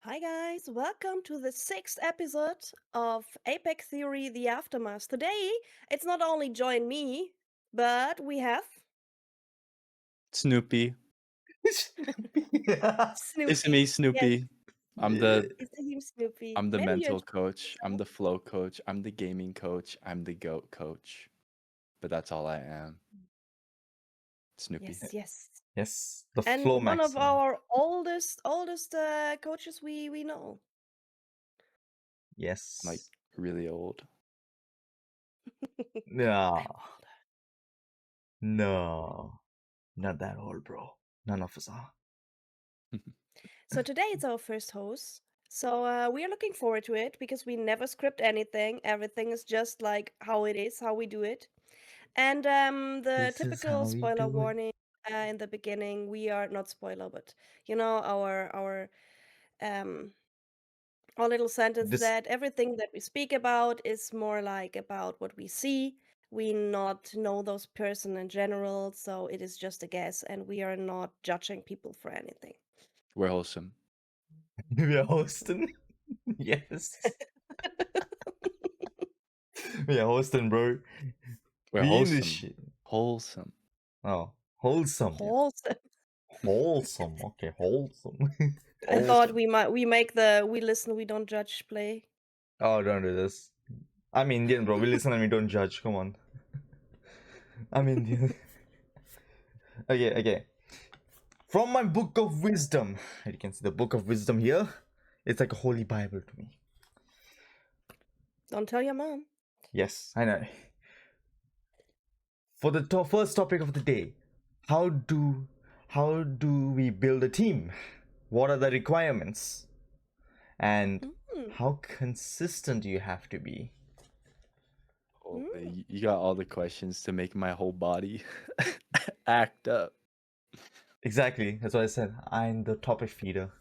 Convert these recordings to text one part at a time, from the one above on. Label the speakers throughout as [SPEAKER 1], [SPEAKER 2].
[SPEAKER 1] Hi guys, welcome to the sixth episode of Apex Theory: The Aftermath. Today, it's not only Joy and me, but we have
[SPEAKER 2] Snoopy. It's
[SPEAKER 1] Snoopy.
[SPEAKER 2] me,
[SPEAKER 1] Yes,
[SPEAKER 2] Snoopy. I'm the
[SPEAKER 1] it's the him Snoopy.
[SPEAKER 2] I'm the
[SPEAKER 1] Maybe you
[SPEAKER 2] mental
[SPEAKER 1] introduce
[SPEAKER 2] coach. I'm
[SPEAKER 1] yourself.
[SPEAKER 2] the flow coach. I'm the gaming coach. I'm the goat coach. But that's all I am. Snoopy.
[SPEAKER 1] Yes, yes.
[SPEAKER 3] Yes, the
[SPEAKER 1] And one of
[SPEAKER 3] FlowMaxxing.
[SPEAKER 1] our oldest coaches we know.
[SPEAKER 2] I'm like
[SPEAKER 3] Yes.
[SPEAKER 2] really old.
[SPEAKER 3] No, no, not that old, bro. None of us are.
[SPEAKER 1] So today it's our first host. So we are looking forward to it because we never script anything. Everything is just like how it is, how we do it. And the
[SPEAKER 3] This is
[SPEAKER 1] typical
[SPEAKER 3] how we
[SPEAKER 1] spoiler
[SPEAKER 3] do it.
[SPEAKER 1] warning in the beginning. We are not spoiler, but um our little sentence
[SPEAKER 3] This
[SPEAKER 1] that everything that we speak about is more like about what we see. We not know those person in general, so it is just a guess, and we are not judging people for anything.
[SPEAKER 2] We're wholesome.
[SPEAKER 3] we are hosting. Yes, we are hosting, bro.
[SPEAKER 2] We're
[SPEAKER 3] We in this
[SPEAKER 2] wholesome.
[SPEAKER 3] shit.
[SPEAKER 2] Wholesome.
[SPEAKER 3] Oh, wholesome.
[SPEAKER 2] Yeah.
[SPEAKER 1] Wholesome.
[SPEAKER 3] Wholesome. Okay, wholesome.
[SPEAKER 1] I thought
[SPEAKER 3] wholesome.
[SPEAKER 1] we make the we listen, we don't judge play.
[SPEAKER 3] Oh, don't do this. I'm Indian, bro. We listen and we don't judge. Come on. I'm Indian. Okay. From my book of wisdom, you can see the book of wisdom here. It's like a holy Bible to me.
[SPEAKER 1] Don't tell your mom.
[SPEAKER 3] Yes, I know. For the first topic of the day, how do we build a team? What are the requirements? And
[SPEAKER 1] Mm,
[SPEAKER 3] how consistent do you have to be?
[SPEAKER 2] Oh, man,
[SPEAKER 1] mm.
[SPEAKER 2] you got all the questions to make my whole body act up.
[SPEAKER 3] Exactly, that's what I said. I'm the topic feeder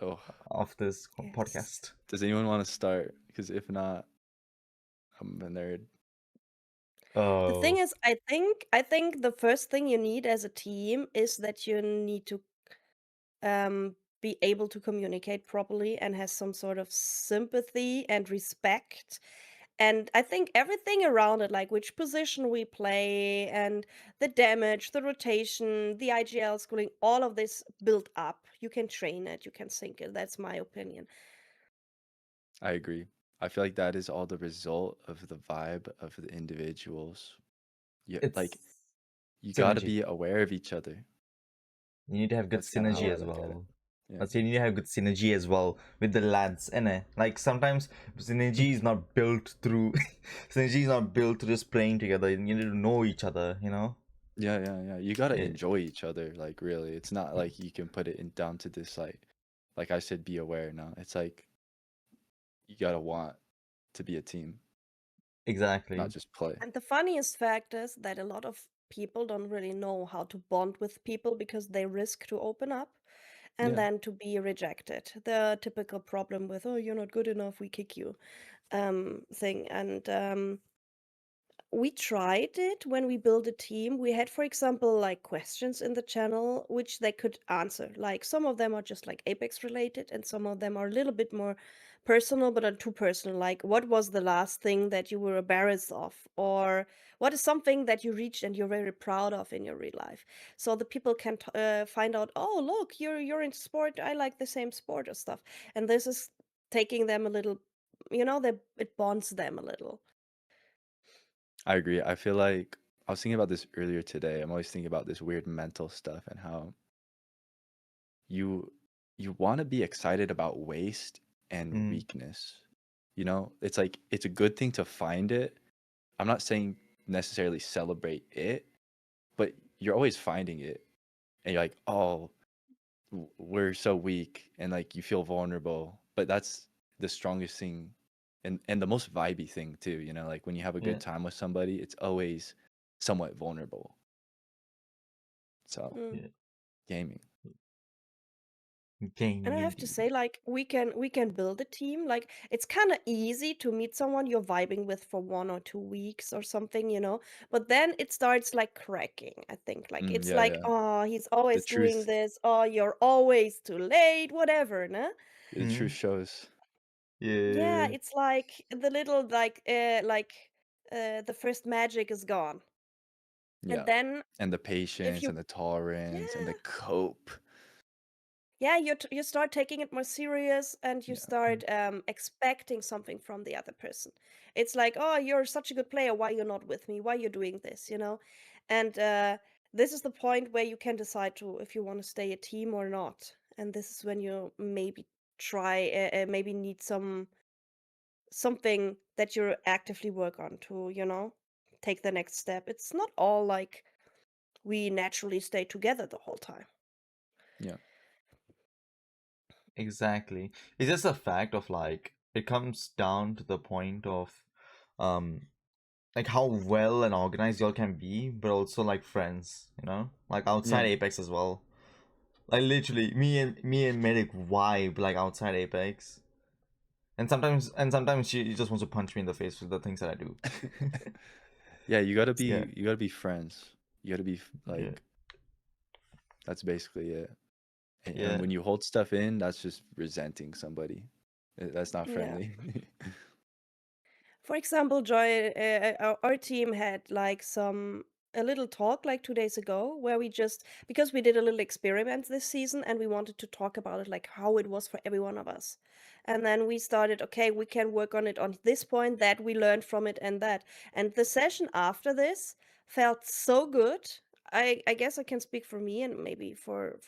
[SPEAKER 2] Oh,
[SPEAKER 3] of this
[SPEAKER 1] Yes.
[SPEAKER 3] podcast.
[SPEAKER 2] does anyone want to start? Because if not, I'm a nerd.
[SPEAKER 1] The thing
[SPEAKER 3] Oh,
[SPEAKER 1] is, I think the first thing you need as a team is that you need to be able to communicate properly and has some sort of sympathy and respect. And I think everything around it, like which position we play and the damage, the rotation, the IGL schooling, all of this built up. You can train it, you can sync it. That's my opinion.
[SPEAKER 2] I agree. I feel like that is all the result of the vibe of the individuals. Yeah,
[SPEAKER 3] it's
[SPEAKER 2] like you got to
[SPEAKER 3] synergy.
[SPEAKER 2] be aware of each other.
[SPEAKER 3] You need to have good
[SPEAKER 2] That's kind of how
[SPEAKER 3] synergy
[SPEAKER 2] I
[SPEAKER 3] as
[SPEAKER 2] look at it.
[SPEAKER 3] well.
[SPEAKER 2] Yeah.
[SPEAKER 3] I'd say you need to have good synergy as well with the lads, innit? Like sometimes synergy is not built through synergy is not built through just playing together. You need to know each other, you know?
[SPEAKER 2] Yeah. You got to
[SPEAKER 3] It,
[SPEAKER 2] enjoy each other. Like really, it's not like you can put it in down to this like I said, be aware. No, it's like you got to want to be a team, not
[SPEAKER 3] exactly.
[SPEAKER 2] just play.
[SPEAKER 1] And the funniest fact is that a lot of people don't really know how to bond with people because they risk to open up and
[SPEAKER 2] Yeah.
[SPEAKER 1] then to be rejected. The typical problem with, oh, you're not good enough, we kick you thing. And we tried it when we built a team. We had, for example, like questions in the channel which they could answer. Like some of them are just like Apex related, and some of them are a little bit more personal, but not too personal. Like, what was the last thing that you were embarrassed of? Or what is something that you reached and you're very proud of in your real life? So the people can find out, oh, look, you're into sport. I like the same sport or stuff. And this is taking them a little, it bonds them a little.
[SPEAKER 2] I agree. I feel like I was thinking about this earlier today. I'm always thinking about this weird mental stuff and how you you want to be excited about waste and
[SPEAKER 3] Mm,
[SPEAKER 2] weakness. You know, it's like it's a good thing to find it. I'm not saying necessarily celebrate it, but you're always finding it and you're like, "Oh, we're so weak," and like you feel vulnerable. But that's the strongest thing and the most vibey thing too, you know, like when you have a
[SPEAKER 3] yeah.
[SPEAKER 2] good time with somebody, it's always somewhat vulnerable. So,
[SPEAKER 1] Mm.
[SPEAKER 3] Yeah.
[SPEAKER 2] gaming.
[SPEAKER 1] And
[SPEAKER 3] Gaining
[SPEAKER 1] I have to
[SPEAKER 3] indeed.
[SPEAKER 1] say, like, we can build a team. Like, it's kind of easy to meet someone you're vibing with for 1 or 2 weeks or something, you know. But then it starts like cracking, I think. Like, it's
[SPEAKER 2] Yeah,
[SPEAKER 1] like,
[SPEAKER 2] yeah.
[SPEAKER 1] oh, he's
[SPEAKER 2] The
[SPEAKER 1] always doing
[SPEAKER 2] truth,
[SPEAKER 1] this. Oh, you're always too late, whatever, no?
[SPEAKER 2] the truth
[SPEAKER 3] Mm,
[SPEAKER 2] shows.
[SPEAKER 1] Yeah,
[SPEAKER 3] yeah.
[SPEAKER 1] it's like the little the first magic is gone. And
[SPEAKER 2] Yeah,
[SPEAKER 1] then
[SPEAKER 2] and the
[SPEAKER 1] if
[SPEAKER 2] patience
[SPEAKER 1] you
[SPEAKER 2] and the tolerance and the
[SPEAKER 1] yeah,
[SPEAKER 2] cope.
[SPEAKER 1] yeah, you start taking it more serious and you
[SPEAKER 2] Yeah,
[SPEAKER 1] start expecting something from the other person. It's like, oh, you're such a good player. Why you're not with me? Why you're doing this? You know, and this is the point where you can decide to if you want to stay a team or not. And this is when you maybe try, maybe need something that you actively work on to, take the next step. It's not all like we naturally stay together the whole time.
[SPEAKER 2] yeah,
[SPEAKER 3] Exactly. It's just a fact of like it comes down to the point of um like how well and organized y'all can be, but also like friends, you know? Like outside
[SPEAKER 2] yeah.
[SPEAKER 3] Apex as well. Like literally me and Medic vibe like outside Apex. And sometimes she just wants to punch me in the face with the things that I do.
[SPEAKER 2] Yeah,
[SPEAKER 3] Yeah.
[SPEAKER 2] you gotta be friends. You gotta be
[SPEAKER 3] Yeah.
[SPEAKER 2] like that's basically it. And
[SPEAKER 3] Yeah.
[SPEAKER 2] when you hold stuff in, that's just resenting somebody. That's not
[SPEAKER 1] Yeah.
[SPEAKER 2] friendly.
[SPEAKER 1] For example, Joy, our team had like a little talk like 2 days ago where we just because we did a little experiment this season and we wanted to talk about it like how it was for every one of us. And then we started, okay, we can work on it on this point that we learned from it and that. And the session after this felt so good. I guess I can speak for me and maybe for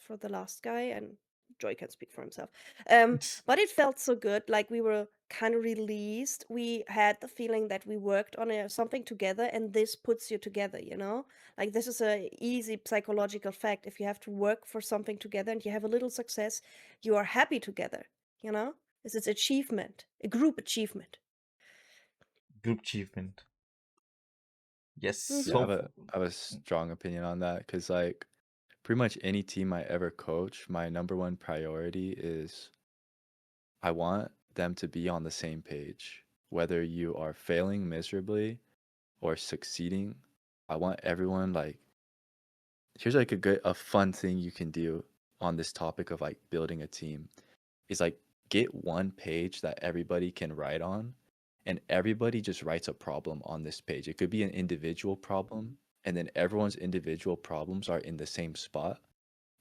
[SPEAKER 1] the last guy and Joy can speak for himself. But it felt so good, like we were kind of released. We had the feeling that we worked on something together, and this puts you together, you know? Like, this is a easy psychological fact. If you have to work for something together and you have a little success, you are happy together, you know? This is achievement, a group achievement.
[SPEAKER 3] Group achievement. Yes.
[SPEAKER 1] Mm-hmm.
[SPEAKER 2] Yeah,
[SPEAKER 3] So
[SPEAKER 2] I have a strong opinion on that because like pretty much any team I ever coach, my number one priority is I want them to be on the same page. Whether you are failing miserably or succeeding, I want everyone like here's like a fun thing you can do on this topic of like building a team is like get one page that everybody can write on and everybody just writes a problem on this page. It could be an individual problem and then everyone's individual problems are in the same spot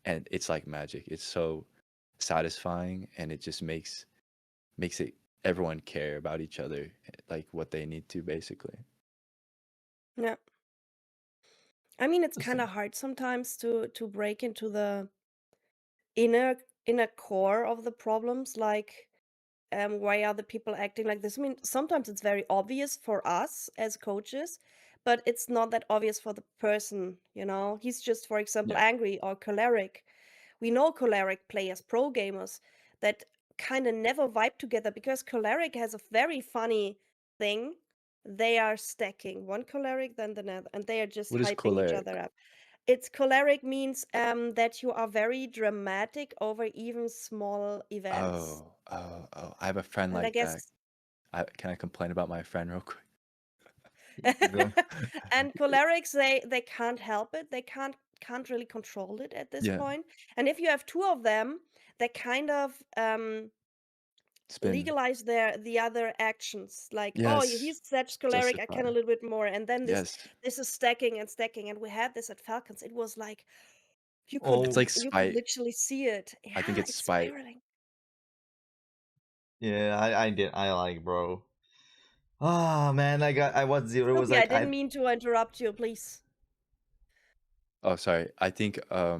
[SPEAKER 2] and it's like magic. It's so satisfying and it just makes it everyone care about each other like what they need to basically.
[SPEAKER 1] Yeah. I mean, it's kind
[SPEAKER 3] interesting.
[SPEAKER 1] of hard sometimes to break into the inner inner core of the problems, like why are the people acting like this? I mean, sometimes it's very obvious for us as coaches, but it's not that obvious for the person, you know? He's just, for example,
[SPEAKER 2] Yeah.
[SPEAKER 1] angry or choleric. We know choleric players, pro gamers, that kind of never vibe together because choleric has a very funny thing. They are stacking one choleric, then the other, and they are just
[SPEAKER 2] What is
[SPEAKER 1] hyping each
[SPEAKER 2] choleric?
[SPEAKER 1] other up. It's choleric means that you are very dramatic over even small events.
[SPEAKER 2] Oh. I have a friend
[SPEAKER 1] And I
[SPEAKER 2] like that.
[SPEAKER 1] guess
[SPEAKER 2] Can I complain about my friend real quick?
[SPEAKER 3] Go.
[SPEAKER 1] and cholerics, they can't help it. They can't really control it at this
[SPEAKER 2] Yeah.
[SPEAKER 1] point. And if you have two of them, they kind of
[SPEAKER 2] Spin.
[SPEAKER 1] legalize the other actions. Like, oh,
[SPEAKER 2] Yes.
[SPEAKER 1] he's such choleric, I
[SPEAKER 2] Justify.
[SPEAKER 1] can a little bit more. And then this
[SPEAKER 2] Yes.
[SPEAKER 1] this is stacking and stacking. And we had this at Falcons. It was like
[SPEAKER 2] It's
[SPEAKER 3] Oh
[SPEAKER 2] like
[SPEAKER 1] you could
[SPEAKER 2] spite.
[SPEAKER 1] literally see it.
[SPEAKER 2] I think
[SPEAKER 1] Yeah,
[SPEAKER 2] it's
[SPEAKER 1] it's
[SPEAKER 2] spite.
[SPEAKER 1] spiraling.
[SPEAKER 3] yeah, I like, bro. Ah man, I was zero. It was
[SPEAKER 1] Sophie, I
[SPEAKER 3] like
[SPEAKER 1] didn't mean to interrupt you, please.
[SPEAKER 2] Oh, sorry. I think I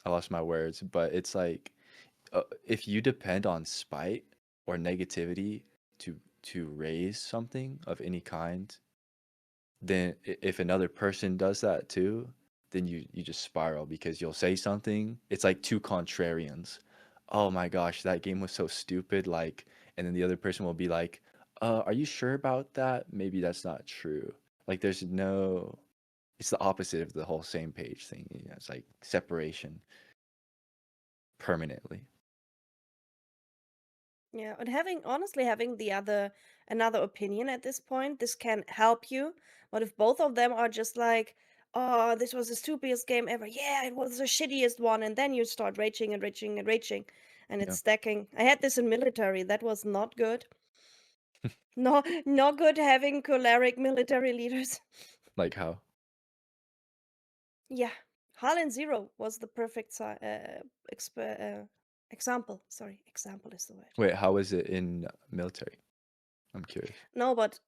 [SPEAKER 2] lost my words, but it's like if you depend on spite or negativity to raise something of any kind, then if another person does that too, then you just spiral because you'll say something. It's like two contrarians. Oh my gosh, that game was so stupid. Like, and then the other person will be like, are you sure about that? Maybe that's not true. Like, there's no. It's the opposite of the whole same page thing. You know, it's like separation. permanently.
[SPEAKER 1] Yeah, and honestly having another opinion at this point, this can help you. But if both of them are just like, "Oh, this was the stupidest game ever. Yeah, it was the shittiest one," and then you start raging and raging and raging, and it's
[SPEAKER 2] Yeah.
[SPEAKER 1] stacking. I had this in military. That was not good. No, not good having choleric military leaders.
[SPEAKER 2] Like how?
[SPEAKER 1] Yeah, Harlan Zero was the perfect example. Sorry, example is the word.
[SPEAKER 2] Wait, how is it in military? I'm curious.
[SPEAKER 1] No, but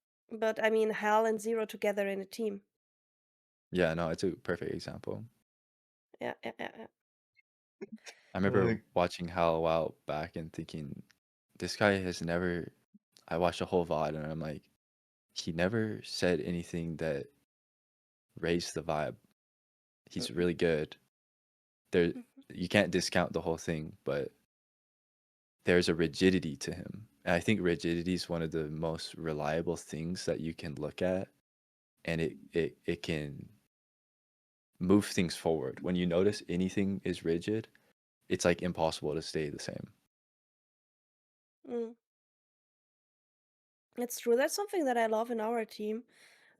[SPEAKER 1] I mean Hal and Zero together in a team.
[SPEAKER 2] Yeah, no, it's a perfect example.
[SPEAKER 1] Yeah, yeah, yeah, yeah.
[SPEAKER 2] I remember
[SPEAKER 3] Like,
[SPEAKER 2] watching Hal a while back and thinking, this guy has never. I watched a whole VOD and I'm like, he never said anything that raised the vibe. He's
[SPEAKER 1] Mhm,
[SPEAKER 2] really good. There,
[SPEAKER 1] mhm,
[SPEAKER 2] you can't discount the whole thing, but there's a rigidity to him. And I think rigidity is one of the most reliable things that you can look at, and it can move things forward. When you notice anything is rigid, it's like impossible to stay the same.
[SPEAKER 1] mm. It's true. That's something that I love in our team.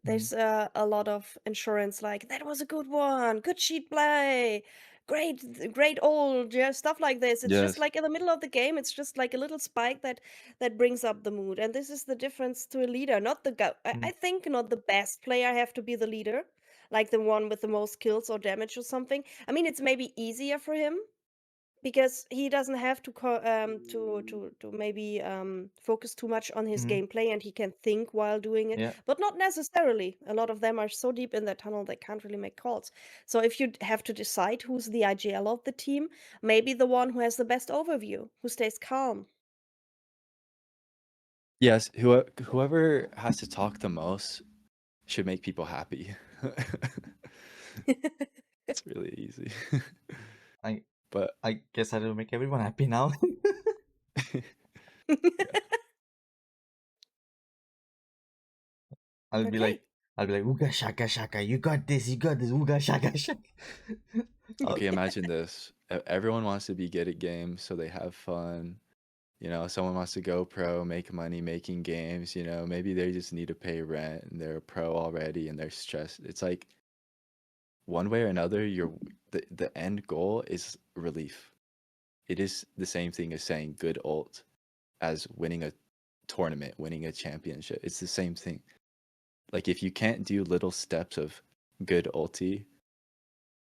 [SPEAKER 3] mm,
[SPEAKER 1] There's a lot of insurance, like that was a good one, good sheet play, great old, yeah, stuff like this. It's just
[SPEAKER 2] Yes.
[SPEAKER 1] like in the middle of the game, it's just like a little spike that brings up the mood. And this is the difference to a leader, not the guy. I
[SPEAKER 3] mm,
[SPEAKER 1] think not the best player have to be the leader, like the one with the most kills or damage or something. I mean, it's maybe easier for him because he doesn't have to maybe focus too much on his
[SPEAKER 3] mm,
[SPEAKER 1] gameplay and he can think while doing it,
[SPEAKER 3] yeah.
[SPEAKER 1] but not necessarily. A lot of them are so deep in their tunnel they can't really make calls. So if you have to decide who's the IGL of the team, maybe the one who has the best overview, who stays calm.
[SPEAKER 2] Yes, whoever has to talk the most should make people happy. It's really easy.
[SPEAKER 3] I
[SPEAKER 2] But
[SPEAKER 3] I guess I will make everyone happy now.
[SPEAKER 2] yeah.
[SPEAKER 1] Okay.
[SPEAKER 3] I'll be like, Ooga shaka shaka, you got this, Ooga shaka shaka.
[SPEAKER 2] Okay,
[SPEAKER 3] Okay.
[SPEAKER 2] imagine this. Everyone wants to be good at games, so they have fun. You know, someone wants to go pro, make money making games, you know, maybe they just need to pay rent and they're a pro already and they're stressed. It's like one way or another, the end goal is relief. It is the same thing as saying good ult as winning a tournament, winning a championship. It's the same thing. Like if you can't do little steps of good ulti,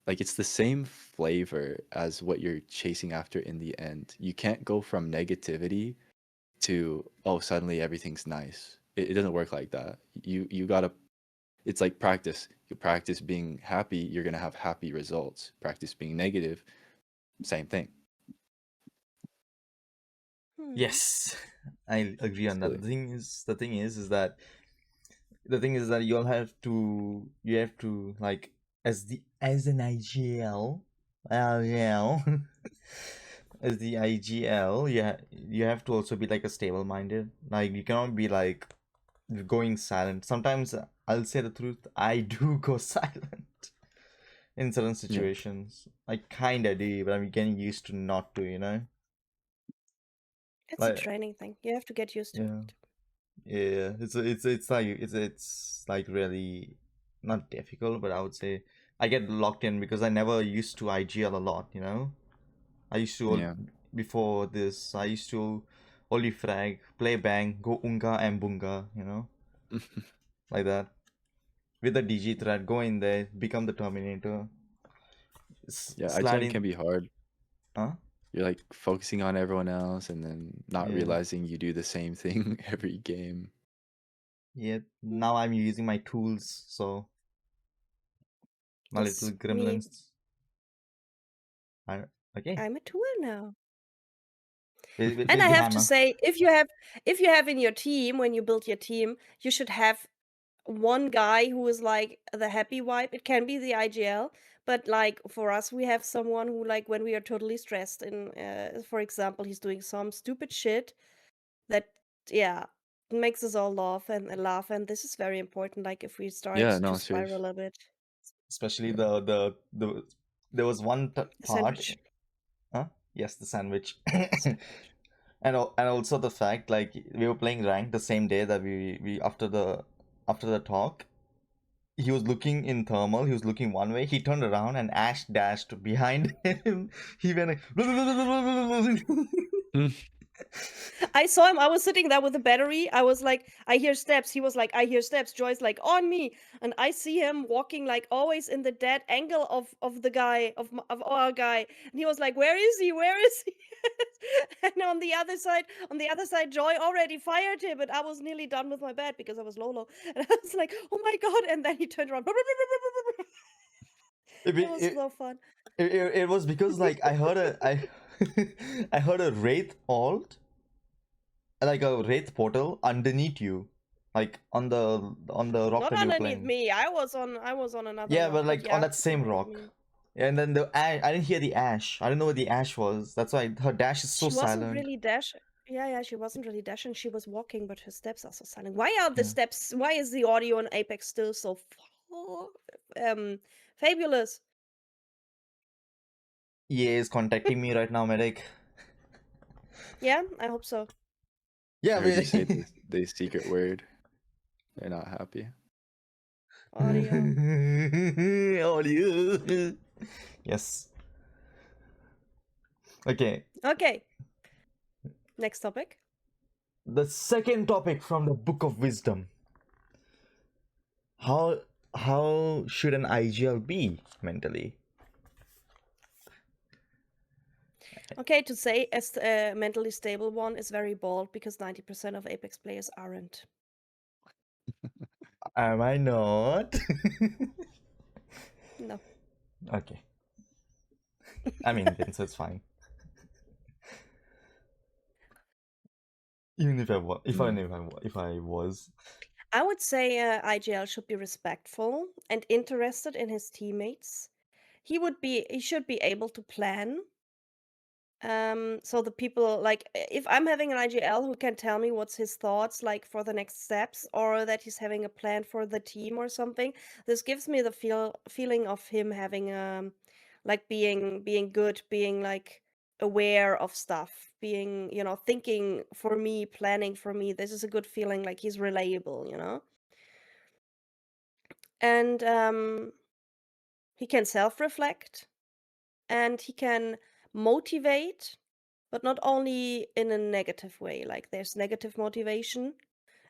[SPEAKER 2] like it's the same flavor as what you're chasing after in the end. You can't go from negativity to oh suddenly everything's nice. It doesn't work like that. You gotta. It's like practice. You practice being happy, you're gonna have happy results. Practice being negative, same thing.
[SPEAKER 1] Hmm.
[SPEAKER 3] Yes, I agree on that.
[SPEAKER 2] Silly.
[SPEAKER 3] The thing is that you have to like as an IGL, yeah, as the IGL, you have to also be like a stable minded. Like you cannot be like going silent. Sometimes I'll say the truth, I do go silent in certain
[SPEAKER 2] Yeah.
[SPEAKER 3] situations. I kinda do, but I'm getting used to not to, you know?
[SPEAKER 1] It's a
[SPEAKER 3] Like
[SPEAKER 1] training thing. You have to get used to
[SPEAKER 3] yeah.
[SPEAKER 1] it.
[SPEAKER 3] Yeah, it's like really not difficult, but I would say I get locked in because I never used to IGL a lot, you know? I used to
[SPEAKER 2] Yeah.
[SPEAKER 3] before this, I used to only frag, play bang, go unga and bunga, you know? Like that. With the DG threat, go in there, become the Terminator.
[SPEAKER 2] Yeah,
[SPEAKER 3] Slide
[SPEAKER 2] IGN
[SPEAKER 3] in,
[SPEAKER 2] can be hard.
[SPEAKER 3] huh?
[SPEAKER 2] You're like focusing on everyone else and then not
[SPEAKER 3] Yeah.
[SPEAKER 2] realizing you do the same thing every game.
[SPEAKER 3] Yeah. Now I'm using my tools, so my little
[SPEAKER 1] Yes, me.
[SPEAKER 3] gremlins. I, okay.
[SPEAKER 1] I'm a tool now. And
[SPEAKER 3] With
[SPEAKER 1] I
[SPEAKER 3] the
[SPEAKER 1] have to
[SPEAKER 3] hammer.
[SPEAKER 1] say, if you have in your team, when you build your team, you should have one guy who is like the happy vibe. It can be the IGL, but like for us, we have someone who like when we are totally stressed and for example, he's doing some stupid shit that yeah makes us all laugh, and this is very important. Like if we start
[SPEAKER 2] Yeah,
[SPEAKER 1] to
[SPEAKER 2] no, serious.
[SPEAKER 1] spiral a bit,
[SPEAKER 3] Especially
[SPEAKER 2] Yeah.
[SPEAKER 3] the there was one part.
[SPEAKER 1] essentially.
[SPEAKER 3] Huh? Yes, the sandwich.
[SPEAKER 1] Sandwich.
[SPEAKER 3] And also the fact, like, we were playing rank the same day that we after the talk, he was looking in thermal, he was looking one way, he turned around and Ash dashed behind him. He went like,
[SPEAKER 1] I saw him. I was sitting there with the battery. I was like, I hear steps. He was like, I hear steps. Joy's like, on me. And I see him walking like always in the dead angle of the guy, of our guy. And he was like, where is he? Where is he? And on the other side, Joy already fired him. And I was nearly done with my bat because I was low. And I was like, oh my God. And then he turned around.
[SPEAKER 3] it,
[SPEAKER 1] It was
[SPEAKER 3] it,
[SPEAKER 1] so fun.
[SPEAKER 3] it was because, like, I heard I heard a wraith alt, like a wraith portal underneath you, like on the rock
[SPEAKER 1] Not
[SPEAKER 3] that you were
[SPEAKER 1] underneath
[SPEAKER 3] playing.
[SPEAKER 1] me. I was on another
[SPEAKER 3] Yeah,
[SPEAKER 1] rock.
[SPEAKER 3] but like on
[SPEAKER 1] Yeah,
[SPEAKER 3] that
[SPEAKER 1] I
[SPEAKER 3] same
[SPEAKER 1] know what you
[SPEAKER 3] rock.
[SPEAKER 1] mean.
[SPEAKER 3] And then I didn't hear the Ash. I didn't know where the Ash was. That's why her dash is so
[SPEAKER 1] She wasn't
[SPEAKER 3] silent.
[SPEAKER 1] really dashing. Yeah, she wasn't really dashing. She was walking, but her steps are so silent. Why are the
[SPEAKER 3] Yeah.
[SPEAKER 1] steps? Why is the audio in Apex still so fabulous?
[SPEAKER 3] EA is contacting me right now, medic.
[SPEAKER 1] Yeah, I hope so.
[SPEAKER 3] Yeah,
[SPEAKER 2] I heard you say
[SPEAKER 3] medic.
[SPEAKER 2] the secret word. They're not happy.
[SPEAKER 1] Audio.
[SPEAKER 3] Audio. Yes. Okay.
[SPEAKER 1] Okay. Next topic.
[SPEAKER 3] The second topic from the Book of Wisdom. How should an IGL be mentally?
[SPEAKER 1] Okay, to say as a mentally stable one is very bold because 90% of Apex players aren't.
[SPEAKER 3] Am I not?
[SPEAKER 1] No.
[SPEAKER 3] Okay. I'm Indian, so it's fine. Even if I was, if I was,
[SPEAKER 1] I would say IGL should be respectful and interested in his teammates. He should be able to plan. So the people like if I'm having an IGL who can tell me what's his thoughts like for the next steps or that he's having a plan for the team or something, this gives me the feeling of him having like being good, being like aware of stuff, being, thinking for me, planning for me. This is a good feeling, like he's reliable. And he can self-reflect and he can motivate, but not only in a negative way. Like there's negative motivation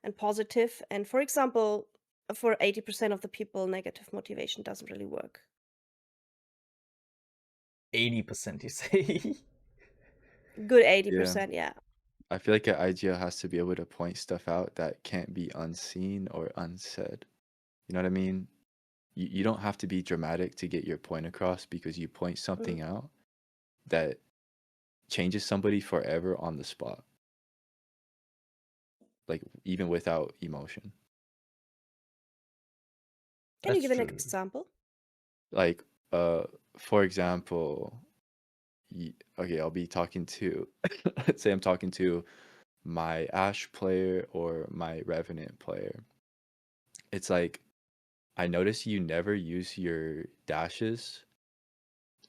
[SPEAKER 1] and positive. And for example, for 80% of the people, negative motivation doesn't really work.
[SPEAKER 3] 80%, you say?
[SPEAKER 1] Good
[SPEAKER 2] Yeah.
[SPEAKER 1] 80%, yeah.
[SPEAKER 2] I feel like an IGL has to be able to point stuff out that can't be unseen or unsaid. You know what I mean? You don't have to be dramatic to get your point across because you point something out that changes somebody forever on the spot. Like even without emotion.
[SPEAKER 1] Can you
[SPEAKER 3] That's
[SPEAKER 1] give an
[SPEAKER 3] true.
[SPEAKER 1] example?
[SPEAKER 2] Like for example, okay, I'll be talking to let's say I'm talking to my Ash player or my Revenant player. It's like I notice you never use your dashes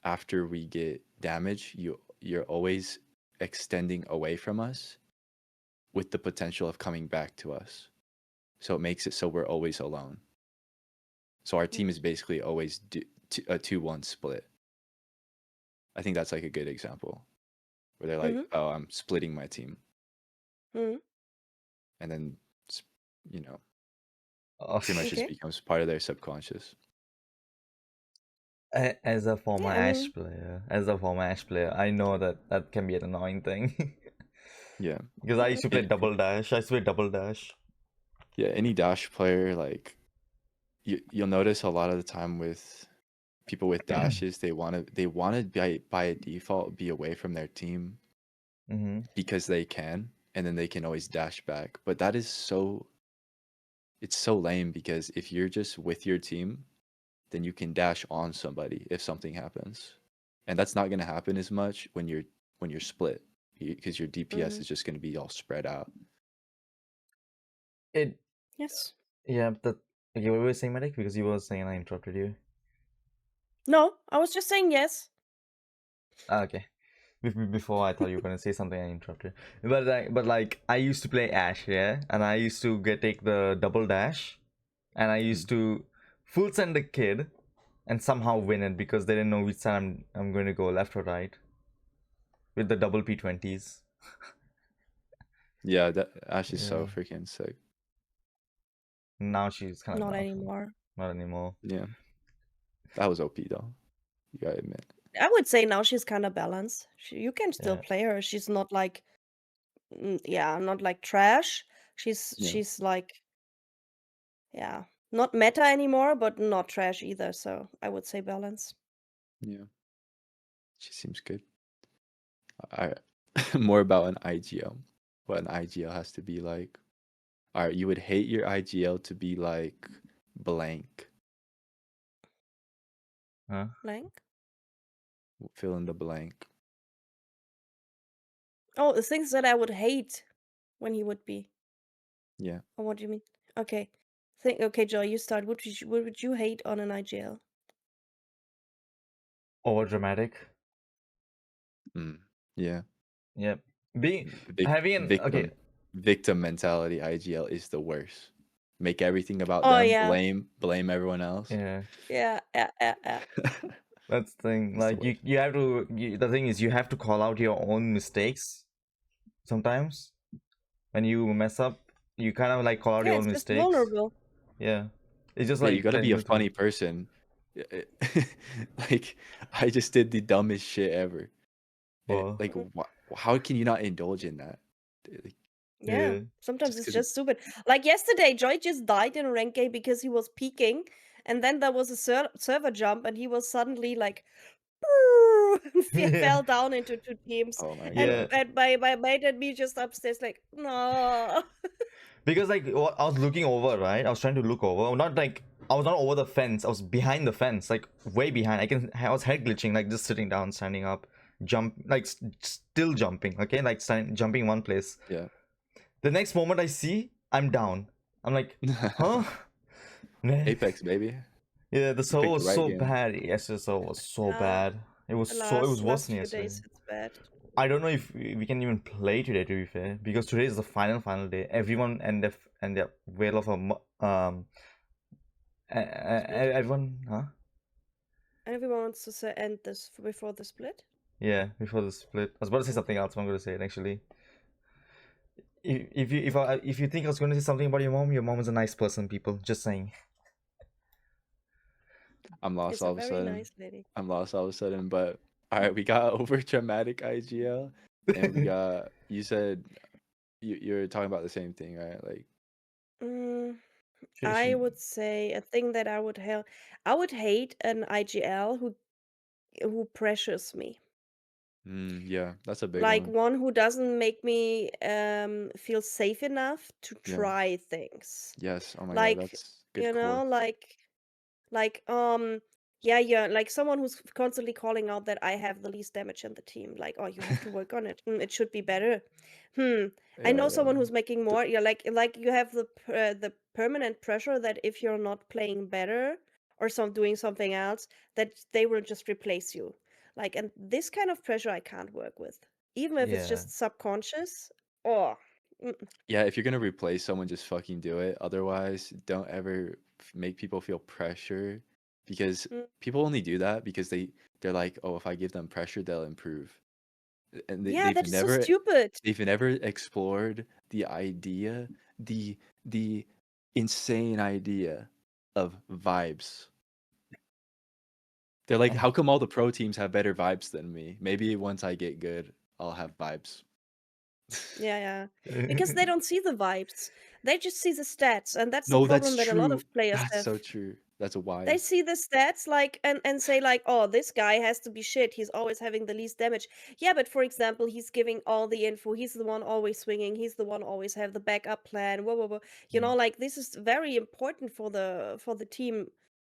[SPEAKER 2] after we get damage. You're always extending away from us with the potential of coming back to us. So it makes it so we're always alone. So our team is basically always a 2-1 split. I think that's like a good example where they're like, oh, I'm splitting my team. And then, pretty much just becomes part of their subconscious.
[SPEAKER 3] As a former
[SPEAKER 1] Yeah,
[SPEAKER 3] Ash player, I know that can be an annoying thing.
[SPEAKER 2] Yeah.
[SPEAKER 3] Because I used to play double dash.
[SPEAKER 2] Yeah, any dash player, like you'll notice a lot of the time with people with dashes, they want to by default be away from their team because they can, and then they can always dash back. But that is it's so lame because if you're just with your team, then you can dash on somebody if something happens, and that's not going to happen as much when you're split because your DPS is just going to be all spread out.
[SPEAKER 1] Yes.
[SPEAKER 3] Yeah, okay, what were you saying, Medic? Because you were saying I interrupted you.
[SPEAKER 1] No, I was just saying yes.
[SPEAKER 3] Okay. Before I thought you were gonna say something, I interrupted. But I used to play Ash, yeah, and I used to take the double dash, and I used to full send the kid, and somehow win it because they didn't know which side I'm going to go, left or right, with the double P20s.
[SPEAKER 2] Yeah, that Ash is so
[SPEAKER 3] Yeah.
[SPEAKER 2] freaking sick.
[SPEAKER 3] Now she's kind of
[SPEAKER 1] Not anymore.
[SPEAKER 3] Not anymore.
[SPEAKER 2] Yeah, that was OP though. You gotta admit.
[SPEAKER 1] I would say now she's kind of balanced. You can still
[SPEAKER 3] Yeah.
[SPEAKER 1] play her. She's not like, yeah, not like trash.
[SPEAKER 2] Yeah,
[SPEAKER 1] She's like, yeah, not meta anymore, but not trash either. So I would say balance.
[SPEAKER 2] yeah, she seems good. I more about an IGL. What an IGL has to be like. All right, you would hate your IGL to be like blank.
[SPEAKER 3] Huh?
[SPEAKER 1] Blank.
[SPEAKER 2] Fill in the blank.
[SPEAKER 1] Oh, the things that I would hate when he would be.
[SPEAKER 2] Yeah.
[SPEAKER 1] Or what do you mean? Okay. Okay, Joy, you start. What would you hate on an IGL?
[SPEAKER 3] Over dramatic.
[SPEAKER 2] Yeah.
[SPEAKER 3] Yep. Being
[SPEAKER 2] Vic
[SPEAKER 3] having an okay.
[SPEAKER 2] victim mentality IGL is the worst. Make everything about
[SPEAKER 1] Oh
[SPEAKER 2] them.
[SPEAKER 1] yeah.
[SPEAKER 2] Blame everyone else.
[SPEAKER 3] Yeah.
[SPEAKER 1] Yeah.
[SPEAKER 3] That's the thing.
[SPEAKER 2] It's the
[SPEAKER 3] Like
[SPEAKER 2] worst.
[SPEAKER 3] you have to. The thing is, you have to call out your own mistakes. Sometimes, when you mess up, you kind of like call out
[SPEAKER 1] Yeah,
[SPEAKER 3] your
[SPEAKER 1] it's
[SPEAKER 3] own
[SPEAKER 1] just
[SPEAKER 3] mistakes.
[SPEAKER 1] vulnerable.
[SPEAKER 3] Yeah. It's just
[SPEAKER 2] Yeah, you
[SPEAKER 3] like
[SPEAKER 2] gotta
[SPEAKER 3] telling
[SPEAKER 2] be a
[SPEAKER 3] you to.
[SPEAKER 2] funny person. Like I just did the dumbest shit ever. And
[SPEAKER 3] Well.
[SPEAKER 2] like,
[SPEAKER 1] Mhm.
[SPEAKER 2] how can you not indulge in that? Like,
[SPEAKER 1] Yeah.
[SPEAKER 3] Yeah.
[SPEAKER 1] Sometimes
[SPEAKER 2] just
[SPEAKER 1] it's
[SPEAKER 2] because
[SPEAKER 1] just stupid. Like yesterday, Joy just died in a rank game because he was peeking, and then there was a server jump, and he was suddenly like, he
[SPEAKER 3] Yeah.
[SPEAKER 1] fell down into two teams,
[SPEAKER 2] oh my
[SPEAKER 1] and
[SPEAKER 3] Yeah.
[SPEAKER 2] god.
[SPEAKER 1] my mate and me just upstairs like, no.
[SPEAKER 3] Because like I was looking over, right? I was trying to look over. Not like I was not over the fence. I was behind the fence, like way behind. I was head glitching, like just sitting down, standing up, jump, like still jumping. Okay, like jumping in one place.
[SPEAKER 2] Yeah.
[SPEAKER 3] The next moment I see, I'm down. I'm like, huh? Man.
[SPEAKER 2] Apex, baby.
[SPEAKER 3] Yeah, the
[SPEAKER 2] You
[SPEAKER 3] server
[SPEAKER 2] picked the
[SPEAKER 3] was
[SPEAKER 2] right
[SPEAKER 3] so
[SPEAKER 2] game.
[SPEAKER 3] bad. Yes, the server was so
[SPEAKER 1] Uh,
[SPEAKER 3] bad. It was worse
[SPEAKER 1] last
[SPEAKER 3] than
[SPEAKER 1] few
[SPEAKER 3] yesterday.
[SPEAKER 1] days it's bad.
[SPEAKER 3] I don't know if we can even play today, to be fair, because today is the final day. Everyone and their whale of a
[SPEAKER 1] Split.
[SPEAKER 3] everyone, huh?
[SPEAKER 1] Everyone wants to say end this before the split.
[SPEAKER 3] Yeah, before the split. I was about to say something else, but I'm going to say it actually. If you think I was going to say something about your mom is a nice person, people. Just saying.
[SPEAKER 2] I'm lost
[SPEAKER 1] It's
[SPEAKER 2] all
[SPEAKER 1] a
[SPEAKER 2] of a
[SPEAKER 1] very
[SPEAKER 2] sudden.
[SPEAKER 1] nice lady.
[SPEAKER 2] I'm lost all of a sudden. But all right, we got over dramatic IGL, and we got. You said you're talking about the same thing, right? Like,
[SPEAKER 1] Mm, I
[SPEAKER 3] She-
[SPEAKER 1] would say a thing that I would hate an IGL who pressures me.
[SPEAKER 2] yeah, that's a big
[SPEAKER 1] Like
[SPEAKER 2] one.
[SPEAKER 1] one who doesn't make me feel safe enough to
[SPEAKER 2] Yeah.
[SPEAKER 1] try things.
[SPEAKER 2] Yes. Oh my god,
[SPEAKER 1] Like,
[SPEAKER 2] that's good core.
[SPEAKER 1] like yeah, like someone who's constantly calling out that I have the least damage in the team. Like, oh, you have to work on it. It should be better. I
[SPEAKER 2] Yeah,
[SPEAKER 1] know
[SPEAKER 2] yeah.
[SPEAKER 1] someone who's making more. Yeah, like you have the permanent pressure that if you're not playing better or doing something else, that they will just replace you. Like, and this kind of pressure I can't work with, even if it's
[SPEAKER 3] yeah,
[SPEAKER 1] just subconscious. Oh,
[SPEAKER 2] Yeah, if you're gonna replace someone, just fucking do it. Otherwise, don't ever make people feel pressure because
[SPEAKER 1] mm.
[SPEAKER 2] people only do that because they're like, oh, if I give them pressure, they'll improve. And
[SPEAKER 1] Yeah, that is so stupid.
[SPEAKER 2] they've never explored the idea, the insane idea of vibes. They're like,
[SPEAKER 3] and
[SPEAKER 2] how come all the pro teams have better vibes than me? Maybe once I get good, I'll have vibes.
[SPEAKER 1] Yeah. Because they don't see the vibes. They just see the stats, and that's the
[SPEAKER 2] No, that's
[SPEAKER 1] problem that a lot
[SPEAKER 2] true.
[SPEAKER 1] of players
[SPEAKER 2] That's
[SPEAKER 1] have.
[SPEAKER 2] so true. That's
[SPEAKER 1] They
[SPEAKER 2] wise.
[SPEAKER 1] see the stats like and say like, "Oh, this guy has to be shit. He's always having the least damage." Yeah, but for example, he's giving all the info. He's the one always swinging. He's the one always have the backup plan. Whoa, whoa, whoa. You know, like this is very important for the team.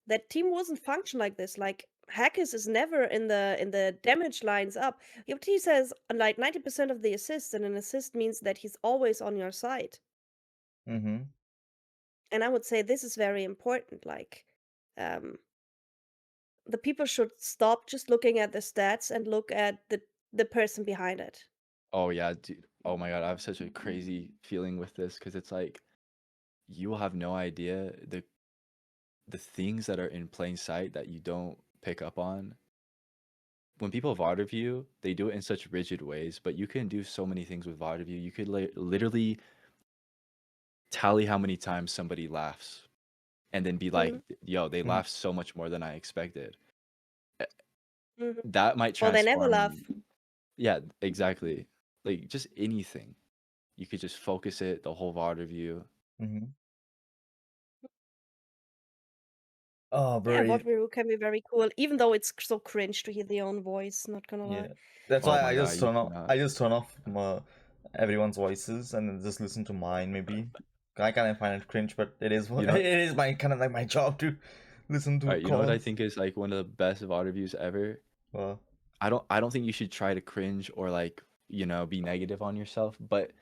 [SPEAKER 1] That team wasn't function like this. Like Hackers is never in the damage lines up. Your team says like 90% of the assists, and an assist means that he's always on your side.
[SPEAKER 3] mm-hmm.
[SPEAKER 1] And I would say this is very important. Like, the people should stop just looking at the stats and look at the person behind it.
[SPEAKER 2] Oh yeah, dude. Oh my god, I have such a crazy feeling with this because it's like you will have no idea the things that are in plain sight that you don't pick up on. When people VOD review, they do it in such rigid ways, but you can do so many things with VOD review. You could literally tally how many times somebody laughs and then be like,
[SPEAKER 1] Mhm,
[SPEAKER 2] yo, they
[SPEAKER 3] Mhm.
[SPEAKER 2] laughed so much more than I expected.
[SPEAKER 1] mhm.
[SPEAKER 2] That might
[SPEAKER 1] Or they never laugh.
[SPEAKER 2] transform. Yeah, exactly. Like just anything. You could just focus it, the whole VOD review.
[SPEAKER 3] Mhm. Oh,
[SPEAKER 1] Yeah,
[SPEAKER 3] bro.
[SPEAKER 1] Vodmiru can be very cool, even though it's so cringe to hear their own voice, not gonna lie.
[SPEAKER 3] Yeah, that's
[SPEAKER 2] Oh
[SPEAKER 3] why
[SPEAKER 2] my
[SPEAKER 3] I
[SPEAKER 2] god,
[SPEAKER 3] just
[SPEAKER 2] you
[SPEAKER 3] turn off.
[SPEAKER 2] cannot.
[SPEAKER 3] I just turn off everyone's voices and then just listen to mine. Maybe I kind of find it cringe, but it is
[SPEAKER 2] You
[SPEAKER 3] it
[SPEAKER 2] know,
[SPEAKER 3] is my kind of like my job to listen to
[SPEAKER 2] alright, you know what I
[SPEAKER 3] comments.
[SPEAKER 2] think is like one of the best VOD reviews ever?
[SPEAKER 3] Well,
[SPEAKER 2] I don't think you should try to cringe or like, be negative on yourself, but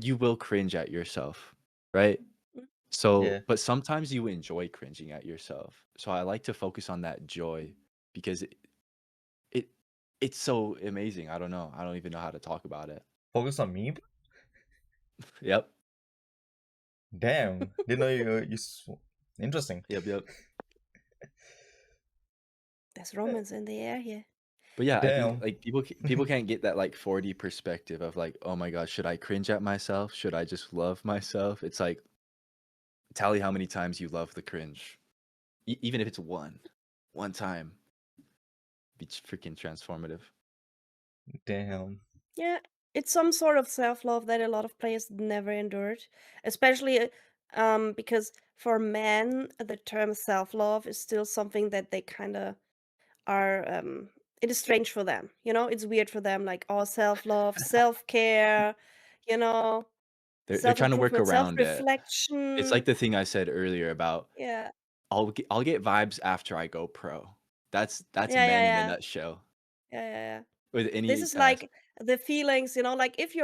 [SPEAKER 2] you will cringe at yourself, right?
[SPEAKER 1] Mm,
[SPEAKER 2] So,
[SPEAKER 3] yeah,
[SPEAKER 2] but sometimes you enjoy cringing at yourself. So I like to focus on that joy because it it's so amazing. I don't know. I don't even know how to talk about it.
[SPEAKER 3] focus on me.
[SPEAKER 2] Yep.
[SPEAKER 3] Damn, didn't know interesting.
[SPEAKER 2] Yep.
[SPEAKER 1] There's romance in the air here.
[SPEAKER 2] But yeah, I think
[SPEAKER 3] Damn.
[SPEAKER 2] like people can't get that like 4D perspective of like, oh my gosh, should I cringe at myself? Should I just love myself? It's like tally how many times you love the cringe, even if it's one time. Be freaking transformative.
[SPEAKER 3] Damn.
[SPEAKER 1] Yeah, it's some sort of self-love that a lot of players never endured, especially because for men, the term self-love is still something that they kind of are. It is strange for them, it's weird for them, like oh, self-love, self-care, you know,
[SPEAKER 2] They're trying to work
[SPEAKER 1] self-improvement,
[SPEAKER 2] around it. It's like
[SPEAKER 1] self-reflection.
[SPEAKER 2] the thing I said earlier about
[SPEAKER 1] Yeah,
[SPEAKER 2] I'll get vibes after I go pro. That's
[SPEAKER 1] yeah, yeah,
[SPEAKER 2] men in a
[SPEAKER 1] yeah,
[SPEAKER 2] nutshell
[SPEAKER 1] yeah, yeah, yeah.
[SPEAKER 2] with
[SPEAKER 1] This
[SPEAKER 2] any
[SPEAKER 1] is
[SPEAKER 2] task.
[SPEAKER 1] like the feelings, like if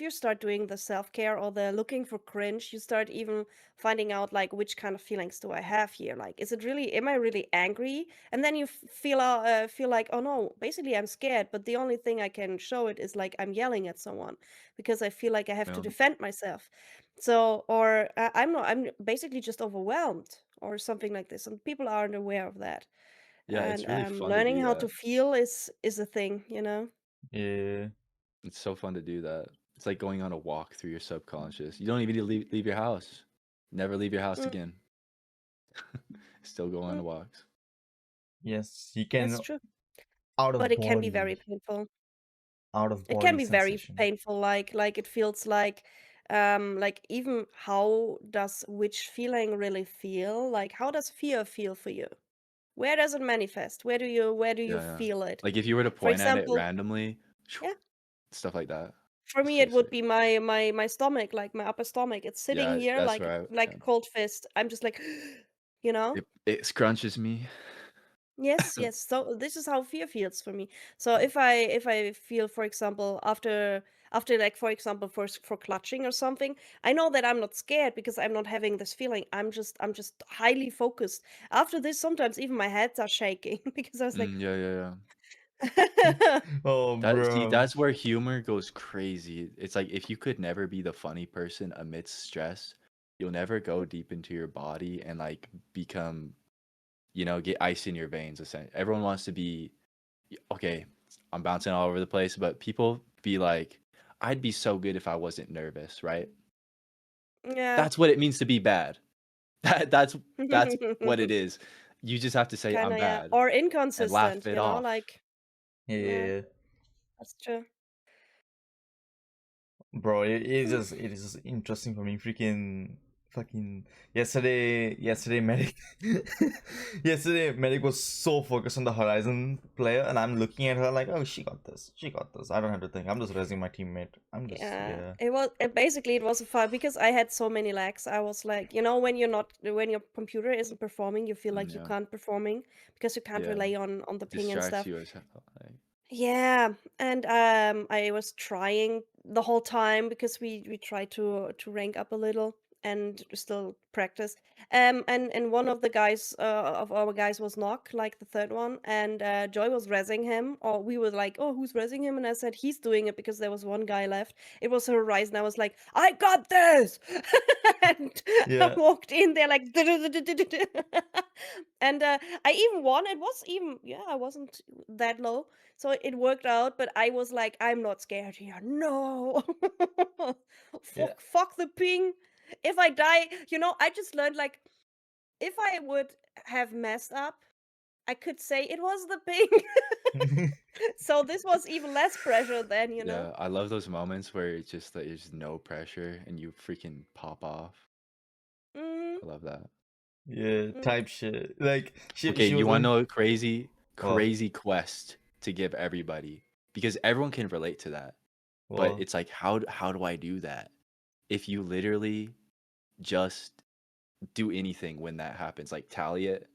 [SPEAKER 1] you start doing the self-care or the looking for cringe, you start even finding out like which kind of feelings do I have here? Like, am I really angry? And then you feel like, oh no, basically I'm scared, but the only thing I can show it is like I'm yelling at someone because I feel like I have to
[SPEAKER 2] You know?
[SPEAKER 1] defend myself. So, or I'm not, I'm basically just overwhelmed or something like this, and people aren't aware of that.
[SPEAKER 2] Yeah,
[SPEAKER 1] And
[SPEAKER 2] it's really fun to
[SPEAKER 1] learning
[SPEAKER 2] do
[SPEAKER 1] how to
[SPEAKER 2] that.
[SPEAKER 1] feel is a thing.
[SPEAKER 3] Yeah.
[SPEAKER 2] It's so fun to do that. It's like going on a walk through your subconscious. You don't even need to leave your house. Never leave your house
[SPEAKER 1] Mm,
[SPEAKER 2] again. Still go on
[SPEAKER 1] mm,
[SPEAKER 2] walks.
[SPEAKER 3] Yes, you
[SPEAKER 1] that's
[SPEAKER 3] can
[SPEAKER 1] true.
[SPEAKER 3] out
[SPEAKER 1] But
[SPEAKER 3] of
[SPEAKER 1] it can be very
[SPEAKER 3] body,
[SPEAKER 1] painful.
[SPEAKER 3] out of
[SPEAKER 1] It can
[SPEAKER 3] body
[SPEAKER 1] be very
[SPEAKER 3] sensation.
[SPEAKER 1] painful, like it feels like even how does which feeling really feel? Like how does fear feel for you? Where does it manifest? Where do you
[SPEAKER 2] Yeah.
[SPEAKER 1] feel it?
[SPEAKER 2] Like if you were to
[SPEAKER 1] For
[SPEAKER 2] point at it
[SPEAKER 1] example,
[SPEAKER 2] randomly,
[SPEAKER 1] yeah,
[SPEAKER 2] stuff like that.
[SPEAKER 1] for
[SPEAKER 2] It's
[SPEAKER 1] me
[SPEAKER 2] so
[SPEAKER 1] it would
[SPEAKER 2] sick.
[SPEAKER 1] be my stomach, like my upper stomach. It's sitting
[SPEAKER 2] Yeah,
[SPEAKER 1] here
[SPEAKER 2] that's
[SPEAKER 1] like
[SPEAKER 2] where
[SPEAKER 1] like a cold fist. I'm just like, you know?
[SPEAKER 2] it scrunches me.
[SPEAKER 1] Yes, yes. So this is how fear feels for me. So if I feel, for example, after like for example for clutching or something, I know that I'm not scared because I'm not having this feeling. I'm just highly focused. After this, sometimes even my hands are shaking because I was like,
[SPEAKER 2] Yeah.
[SPEAKER 3] Oh,
[SPEAKER 2] See,
[SPEAKER 3] bro.
[SPEAKER 2] that's where humor goes crazy. It's like if you could never be the funny person amidst stress, you'll never go deep into your body and like become, get ice in your veins. Essentially, everyone wants to be okay. I'm bouncing all over the place, but people be like, I'd be so good if I wasn't nervous, right?
[SPEAKER 1] yeah,
[SPEAKER 2] That's what it means to be bad. That's what it is. You just have to say
[SPEAKER 1] kind
[SPEAKER 2] I'm
[SPEAKER 1] of, yeah,
[SPEAKER 2] bad
[SPEAKER 1] or
[SPEAKER 2] and laugh
[SPEAKER 1] inconsistent.
[SPEAKER 2] it off.
[SPEAKER 1] Like yeah,
[SPEAKER 3] Yeah.
[SPEAKER 1] that's true.
[SPEAKER 3] Bro, it is just interesting for me. Freaking fucking yesterday medic yesterday medic was so focused on the horizon player, and I'm looking at her like, oh, she got this, I don't have to think, I'm just raising my teammate, I'm just,
[SPEAKER 1] Yeah,
[SPEAKER 3] yeah.
[SPEAKER 1] basically it was a fun because I had so many lags. I was like, when your computer isn't performing, you feel like you
[SPEAKER 2] Yeah,
[SPEAKER 1] can't performing because you can't
[SPEAKER 2] yeah.
[SPEAKER 1] rely on the ping and
[SPEAKER 2] Distracts
[SPEAKER 1] stuff.
[SPEAKER 2] you as hell. Like,
[SPEAKER 1] Yeah, and I was trying the whole time because we tried to rank up a little, and still practice. And one of the guys of our guys was Knock, like the third one, and Joy was rezzing him, or we were like, oh, who's rezzing him? And I said he's doing it because there was one guy left. It was Horizon. I was like, I got this, and I
[SPEAKER 3] Yeah.
[SPEAKER 1] walked in there like, and I even won. It was even I wasn't that low, so it worked out. But I was like, I'm not scared here. No,
[SPEAKER 3] Yeah.
[SPEAKER 1] fuck the ping. If I die, I just learned like if I would have messed up, I could say it was the ping. So this was even less pressure then,
[SPEAKER 2] Yeah, I love those moments where it's just like there's no pressure and you freaking pop off.
[SPEAKER 1] Mm-hmm.
[SPEAKER 2] I love that.
[SPEAKER 3] Yeah, type shit. Like
[SPEAKER 2] Okay,
[SPEAKER 3] she
[SPEAKER 2] you
[SPEAKER 3] was
[SPEAKER 2] want to
[SPEAKER 3] like,
[SPEAKER 2] know a crazy,
[SPEAKER 3] well,
[SPEAKER 2] crazy quest to give everybody because everyone can relate to that. But
[SPEAKER 3] well,
[SPEAKER 2] it's like, how do I do that? If you literally just do anything when that happens, like tally it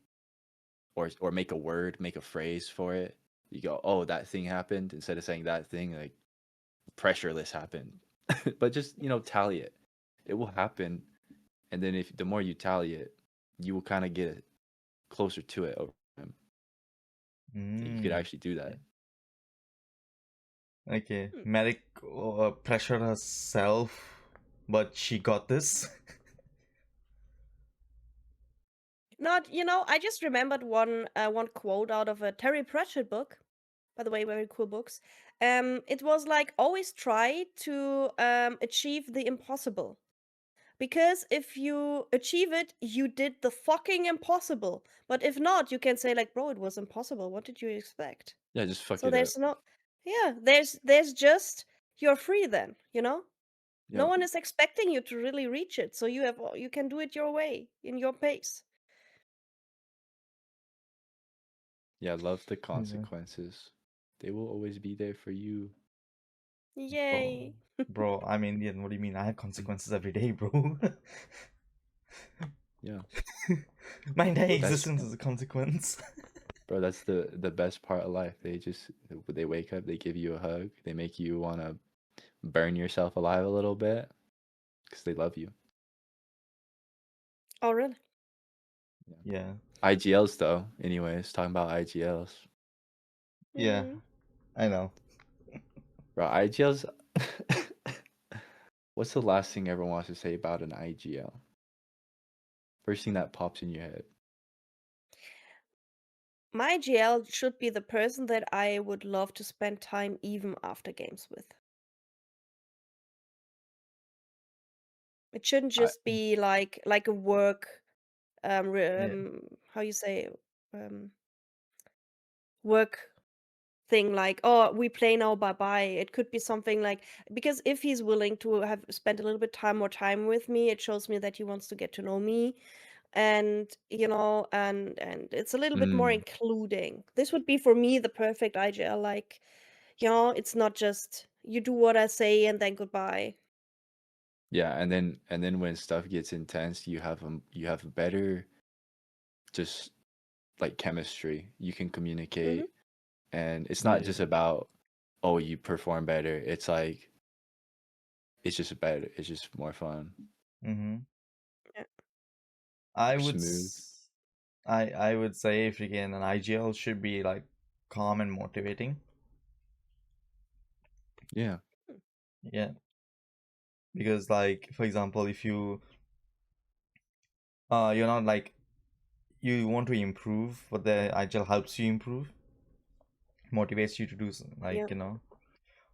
[SPEAKER 2] or make a word, make a phrase for it. You go, oh, that thing happened instead of saying that thing, like pressureless happened. But just tally it. It will happen, and then if the more you tally it, you will kind of get closer to it over time. You could actually do that.
[SPEAKER 3] okay.
[SPEAKER 1] Hmm.
[SPEAKER 3] Medic pressured herself, but she got this.
[SPEAKER 1] Not, I just remembered one quote out of a Terry Pratchett book. By the way, very cool books. It was like always try to achieve the impossible. Because if you achieve it, you did the fucking impossible. But if not, you can say like, bro, it was impossible. What did you expect?
[SPEAKER 2] Yeah, just fuck
[SPEAKER 1] So
[SPEAKER 2] it up.
[SPEAKER 1] there's no, yeah, there's just you're free then, No
[SPEAKER 2] Yep.
[SPEAKER 1] one is expecting you to really reach it, so you can do it your way, in your pace.
[SPEAKER 2] Yeah, love the
[SPEAKER 3] Yeah.
[SPEAKER 2] consequences. They will always be there for you.
[SPEAKER 3] Bro,
[SPEAKER 1] Yay.
[SPEAKER 3] bro, I'm Indian. What do you mean? I have consequences every day, bro.
[SPEAKER 2] Yeah.
[SPEAKER 3] My entire
[SPEAKER 2] That's
[SPEAKER 3] existence is a consequence.
[SPEAKER 2] bro, that's the best part of life. They wake up, they give you a hug, they make you want to burn yourself alive a little bit because they love you.
[SPEAKER 1] Oh, really?
[SPEAKER 3] Yeah.
[SPEAKER 2] IGLs though, anyways, talking about IGLs.
[SPEAKER 3] Yeah,
[SPEAKER 1] Mm.
[SPEAKER 3] I know.
[SPEAKER 2] Bro, IGLs what's the last thing everyone wants to say about an IGL? First thing that pops in your head.
[SPEAKER 1] My GL should be the person that I would love to spend time even after games with. It shouldn't
[SPEAKER 2] I,
[SPEAKER 1] just be like a work
[SPEAKER 3] Yeah.
[SPEAKER 1] how you say um work thing like, oh, we play now, bye bye. It could be something like, because if he's willing to have spent a little bit more time with me, it shows me that he wants to get to know me, and and it's a little bit more
[SPEAKER 2] mm,
[SPEAKER 1] including. This would be for me the perfect IGL, like, it's not just you do what I say and then goodbye.
[SPEAKER 2] yeah, and then when stuff gets intense, you have a better just like chemistry. You can
[SPEAKER 1] Mm-hmm.
[SPEAKER 2] communicate, and it's not
[SPEAKER 3] Yeah.
[SPEAKER 2] just about oh you perform better. It's like it's just better. It's just more fun,
[SPEAKER 3] Mm-hmm.
[SPEAKER 1] Yeah.
[SPEAKER 3] I
[SPEAKER 2] more
[SPEAKER 3] would
[SPEAKER 2] smooth.
[SPEAKER 3] s- I would say if you can an IGL should be like calm and motivating.
[SPEAKER 2] Yeah,
[SPEAKER 1] Hmm.
[SPEAKER 3] Yeah. Because like for example, if you're not like you want to improve, but the IGL helps you improve, motivates you to do
[SPEAKER 1] Yeah.
[SPEAKER 3] like,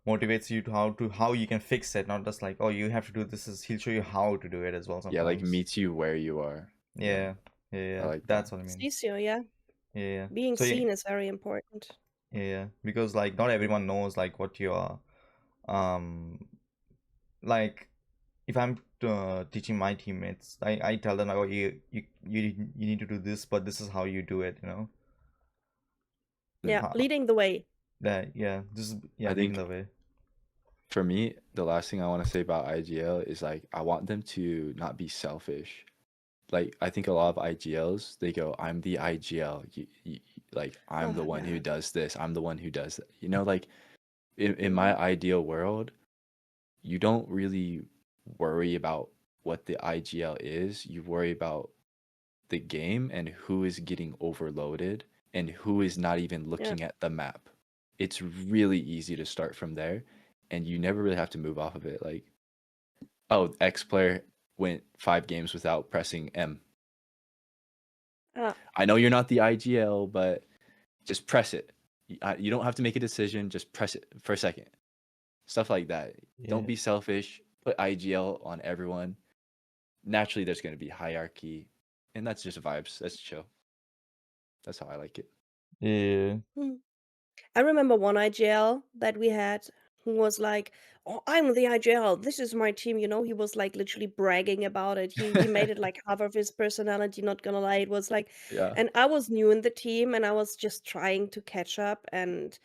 [SPEAKER 3] motivates you to how you can fix it, not just like, oh, you have to do this. Is he'll show you how to do it as well
[SPEAKER 2] yeah, like
[SPEAKER 3] sometimes.
[SPEAKER 2] meets you where you are. Yeah,
[SPEAKER 3] Yeah. Yeah,
[SPEAKER 2] I
[SPEAKER 3] yeah.
[SPEAKER 2] like that.
[SPEAKER 3] That's what I mean.
[SPEAKER 1] Sees you, yeah.
[SPEAKER 3] Yeah, yeah.
[SPEAKER 1] Being
[SPEAKER 3] So yeah,
[SPEAKER 1] seen is very important.
[SPEAKER 3] yeah, yeah. Because like not everyone knows like what you are. Um, like if I'm teaching my teammates, I tell them like, oh, you need to do this, but this is how you do it.
[SPEAKER 1] Yeah,
[SPEAKER 2] Mm.
[SPEAKER 3] How,
[SPEAKER 1] leading the way.
[SPEAKER 3] that yeah, this is yeah,
[SPEAKER 2] I
[SPEAKER 3] leading
[SPEAKER 2] think
[SPEAKER 3] the way.
[SPEAKER 2] for me, the last thing I want to say about IGL is like I want them to not be selfish. Like I think a lot of IGLs they go, "I'm the IGL." Like I'm the
[SPEAKER 1] Oh
[SPEAKER 2] one who
[SPEAKER 1] no.
[SPEAKER 2] does this. I'm the one who does that. Like in
[SPEAKER 1] Mm-hmm.
[SPEAKER 2] my ideal world, you don't really worry about what the IGL is. You worry about the game and who is getting overloaded and who is not even
[SPEAKER 1] Yeah.
[SPEAKER 2] looking at the map. It's really easy to start from there, and you never really have to move off of it. Like, oh, X player went 5 games without pressing M. I know you're not the IGL, but just press it. You don't have to make a decision. Just press it for a second. Stuff like that. Don't
[SPEAKER 3] Yeah.
[SPEAKER 2] be selfish. Put IGL on everyone. Naturally, there's going to be hierarchy, and that's just vibes. That's chill. That's how I like it.
[SPEAKER 3] Yeah.
[SPEAKER 1] Hmm. I remember one IGL that we had who was like, "Oh, I'm the IGL. This is my team." You know, he was like literally bragging about it. He made it like half of his personality. Not gonna lie, it was like,
[SPEAKER 2] Yeah.
[SPEAKER 1] and I was new in the team, and I was just trying to catch up, and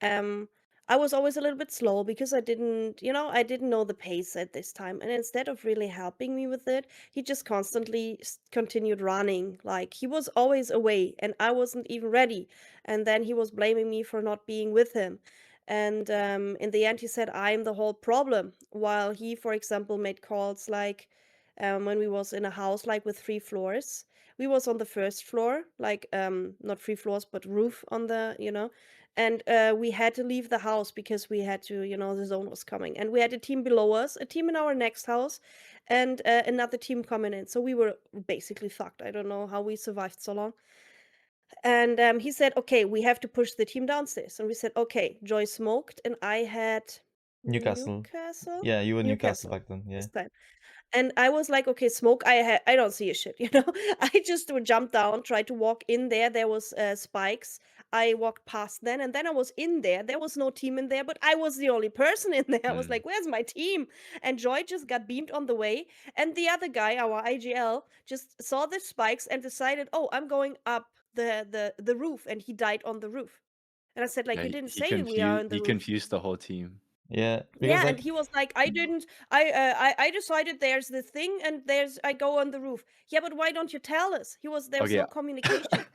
[SPEAKER 1] um, I was always a little bit slow because I didn't know the pace at this time. And instead of really helping me with it, he just constantly continued running. Like he was always away and I wasn't even ready. And then he was blaming me for not being with him. And in the end, he said, I'm the whole problem. While he, for example, made calls like when we was in a house like with 3 floors. We was on the first floor, like not 3 floors, but roof on the. And we had to leave the house because we had to, the zone was coming. And we had a team below us, a team in our next house, and another team coming in. So we were basically fucked. I don't know how we survived so long. And he said, okay, we have to push the team downstairs. And we said, okay, Joy smoked, and I had
[SPEAKER 3] Newcastle.
[SPEAKER 1] Newcastle?
[SPEAKER 3] Yeah, you were Newcastle
[SPEAKER 1] Newcastle
[SPEAKER 3] back then. Yeah.
[SPEAKER 1] this time. And I was like, okay, smoke. I don't see a shit, I just would jump down, try to walk in there. There was spikes. I walked past then, and then I was in there. There was no team in there, but I was the only person in there. I was like, where's my team? And Joy just got beamed on the way, and the other guy, our IGL, just saw the spikes and decided, oh, I'm going up the roof, and he died on the roof. And I said, like,
[SPEAKER 2] Yeah,
[SPEAKER 1] you
[SPEAKER 2] he,
[SPEAKER 1] didn't
[SPEAKER 2] he
[SPEAKER 1] say we are
[SPEAKER 2] confused
[SPEAKER 1] on the
[SPEAKER 2] he
[SPEAKER 1] roof.
[SPEAKER 2] confused the whole team.
[SPEAKER 3] Yeah. Because
[SPEAKER 1] Yeah, and
[SPEAKER 3] like
[SPEAKER 1] he was like, I didn't. I decided there's the thing, and I go on the roof. Yeah, but why don't you tell us? There was
[SPEAKER 2] Okay,
[SPEAKER 1] no communication.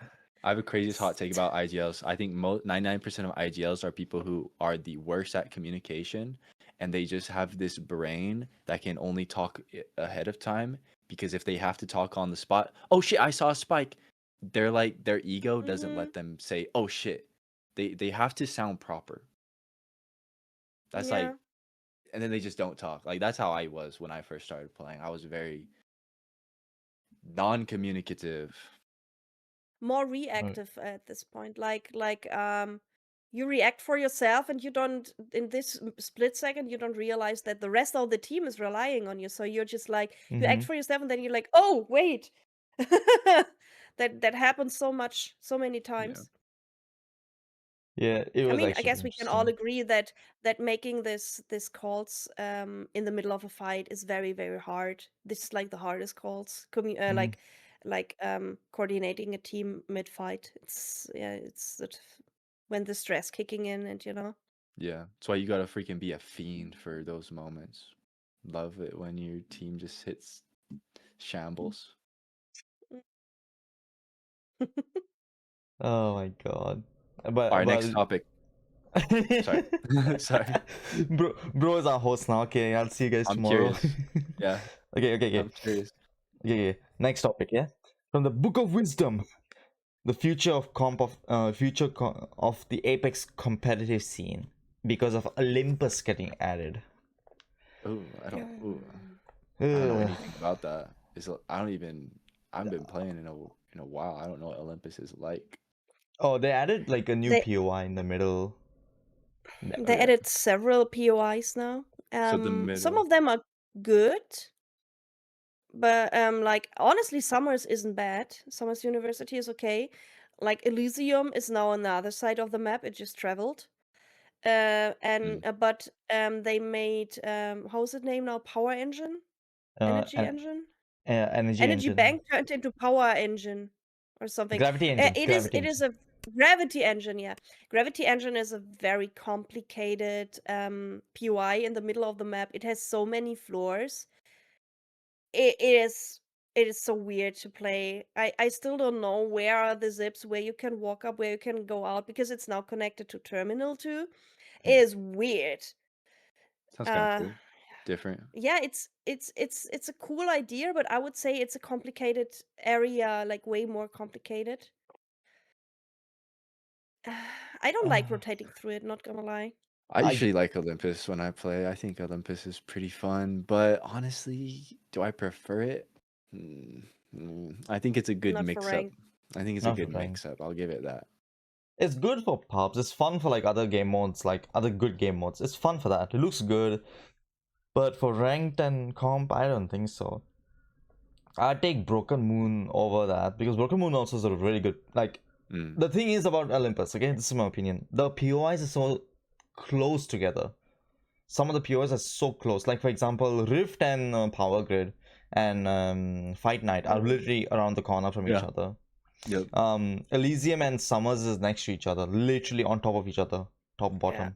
[SPEAKER 2] I have a craziest hot take about IGLs. I think 99% of IGLs are people who are the worst at communication, and they just have this brain that can only talk ahead of time, because if they have to talk on the spot, oh shit, I saw a spike. They're like, their ego doesn't
[SPEAKER 1] Mm-hmm.
[SPEAKER 2] let them say, oh shit. They have to sound proper. That's
[SPEAKER 1] Yeah,
[SPEAKER 2] like, and then they just don't talk. Like, that's how I was when I first started playing. I was very non-communicative.
[SPEAKER 1] more
[SPEAKER 3] uh,
[SPEAKER 1] reactive at this point. You react for yourself, and you don't. In this split second, you don't realize that the rest of the team is relying on you. So you're just like, you act
[SPEAKER 3] mhm.
[SPEAKER 1] for yourself, and then you're like, oh wait, that happens so many
[SPEAKER 2] Yeah.
[SPEAKER 1] times.
[SPEAKER 3] Yeah, it
[SPEAKER 1] I
[SPEAKER 3] was
[SPEAKER 1] mean, I
[SPEAKER 3] actually
[SPEAKER 1] guess we can all
[SPEAKER 3] interesting.
[SPEAKER 1] agree that making this calls in the middle of a fight is very, very hard. This is like the hardest calls.
[SPEAKER 3] Mhm.
[SPEAKER 1] Coordinating a team mid-fight. It's when the stress kicking in, and
[SPEAKER 2] Yeah, that's why you gotta freaking be a fiend for those moments. Love it when your team just hits shambles.
[SPEAKER 3] Oh my god.
[SPEAKER 2] All
[SPEAKER 3] But
[SPEAKER 2] right, next topic. Sorry. Sorry.
[SPEAKER 3] bro is our host now. Okay, I'll see you guys
[SPEAKER 2] I'm
[SPEAKER 3] tomorrow.
[SPEAKER 2] curious. Yeah,
[SPEAKER 3] Okay.
[SPEAKER 2] I'm curious.
[SPEAKER 3] Okay. Next topic, yeah. From the Book of Wisdom, the future of of the Apex competitive scene because of Olympus getting added.
[SPEAKER 2] Ooh, I don't know
[SPEAKER 3] Ugh.
[SPEAKER 2] anything about that. I haven't been playing in a while. I don't know what Olympus is like.
[SPEAKER 3] Oh, they added like a new
[SPEAKER 1] they
[SPEAKER 3] POI in the middle.
[SPEAKER 2] Oh
[SPEAKER 1] they
[SPEAKER 2] yeah.
[SPEAKER 1] added several POIs now.
[SPEAKER 2] So the
[SPEAKER 1] Some
[SPEAKER 2] middle.
[SPEAKER 1] of them are good, but like honestly, Summers isn't bad. Summers University is okay. Like Elysium is now on the other side of the map. It just traveled.
[SPEAKER 2] Mm,
[SPEAKER 1] But they made how's it named now? Power Engine, Energy
[SPEAKER 3] And
[SPEAKER 1] Engine,
[SPEAKER 3] energy
[SPEAKER 1] Energy
[SPEAKER 3] engine,
[SPEAKER 1] Bank turned into Power Engine or something.
[SPEAKER 3] gravity engine, gravity
[SPEAKER 1] It is
[SPEAKER 3] engine.
[SPEAKER 1] a Gravity Engine. Yeah, Gravity Engine is a very complicated POI in the middle of the map. It has so many floors. It is so weird to play. I still don't know where are the zips, where you can walk up, where you can go out, because it's now connected to Terminal 2. It
[SPEAKER 2] mm.
[SPEAKER 1] is weird.
[SPEAKER 2] Sounds kind of
[SPEAKER 1] Uh,
[SPEAKER 2] cool. different.
[SPEAKER 1] Yeah, it's a cool idea, but I would say it's a complicated area, like way more complicated. I don't like rotating through it, not gonna lie.
[SPEAKER 2] I
[SPEAKER 3] I
[SPEAKER 2] usually like Olympus when I play. I think Olympus is pretty fun, but honestly, do I prefer it? I think it's a good
[SPEAKER 1] Not for
[SPEAKER 2] mix-up.
[SPEAKER 1] rank.
[SPEAKER 2] I think it's a
[SPEAKER 3] not for
[SPEAKER 2] good
[SPEAKER 3] rank.
[SPEAKER 2] mix-up. I'll give it that.
[SPEAKER 3] It's good for pubs. It's fun for like other game modes, like other good game modes. It's fun for that. It looks good, but for ranked and comp, I don't think so. I take Broken Moon over that because Broken Moon also is a really good. Like
[SPEAKER 2] Mm.
[SPEAKER 3] the thing is about Olympus. Okay, this is my opinion. The POIs are so close together. Some of the POIs are so close. Like for example, Rift and Power Grid and Fight Night are literally around the corner from each
[SPEAKER 2] Yeah.
[SPEAKER 3] other.
[SPEAKER 2] Yep.
[SPEAKER 3] Elysium and Summers is next to each other, literally on top of each other, top bottom.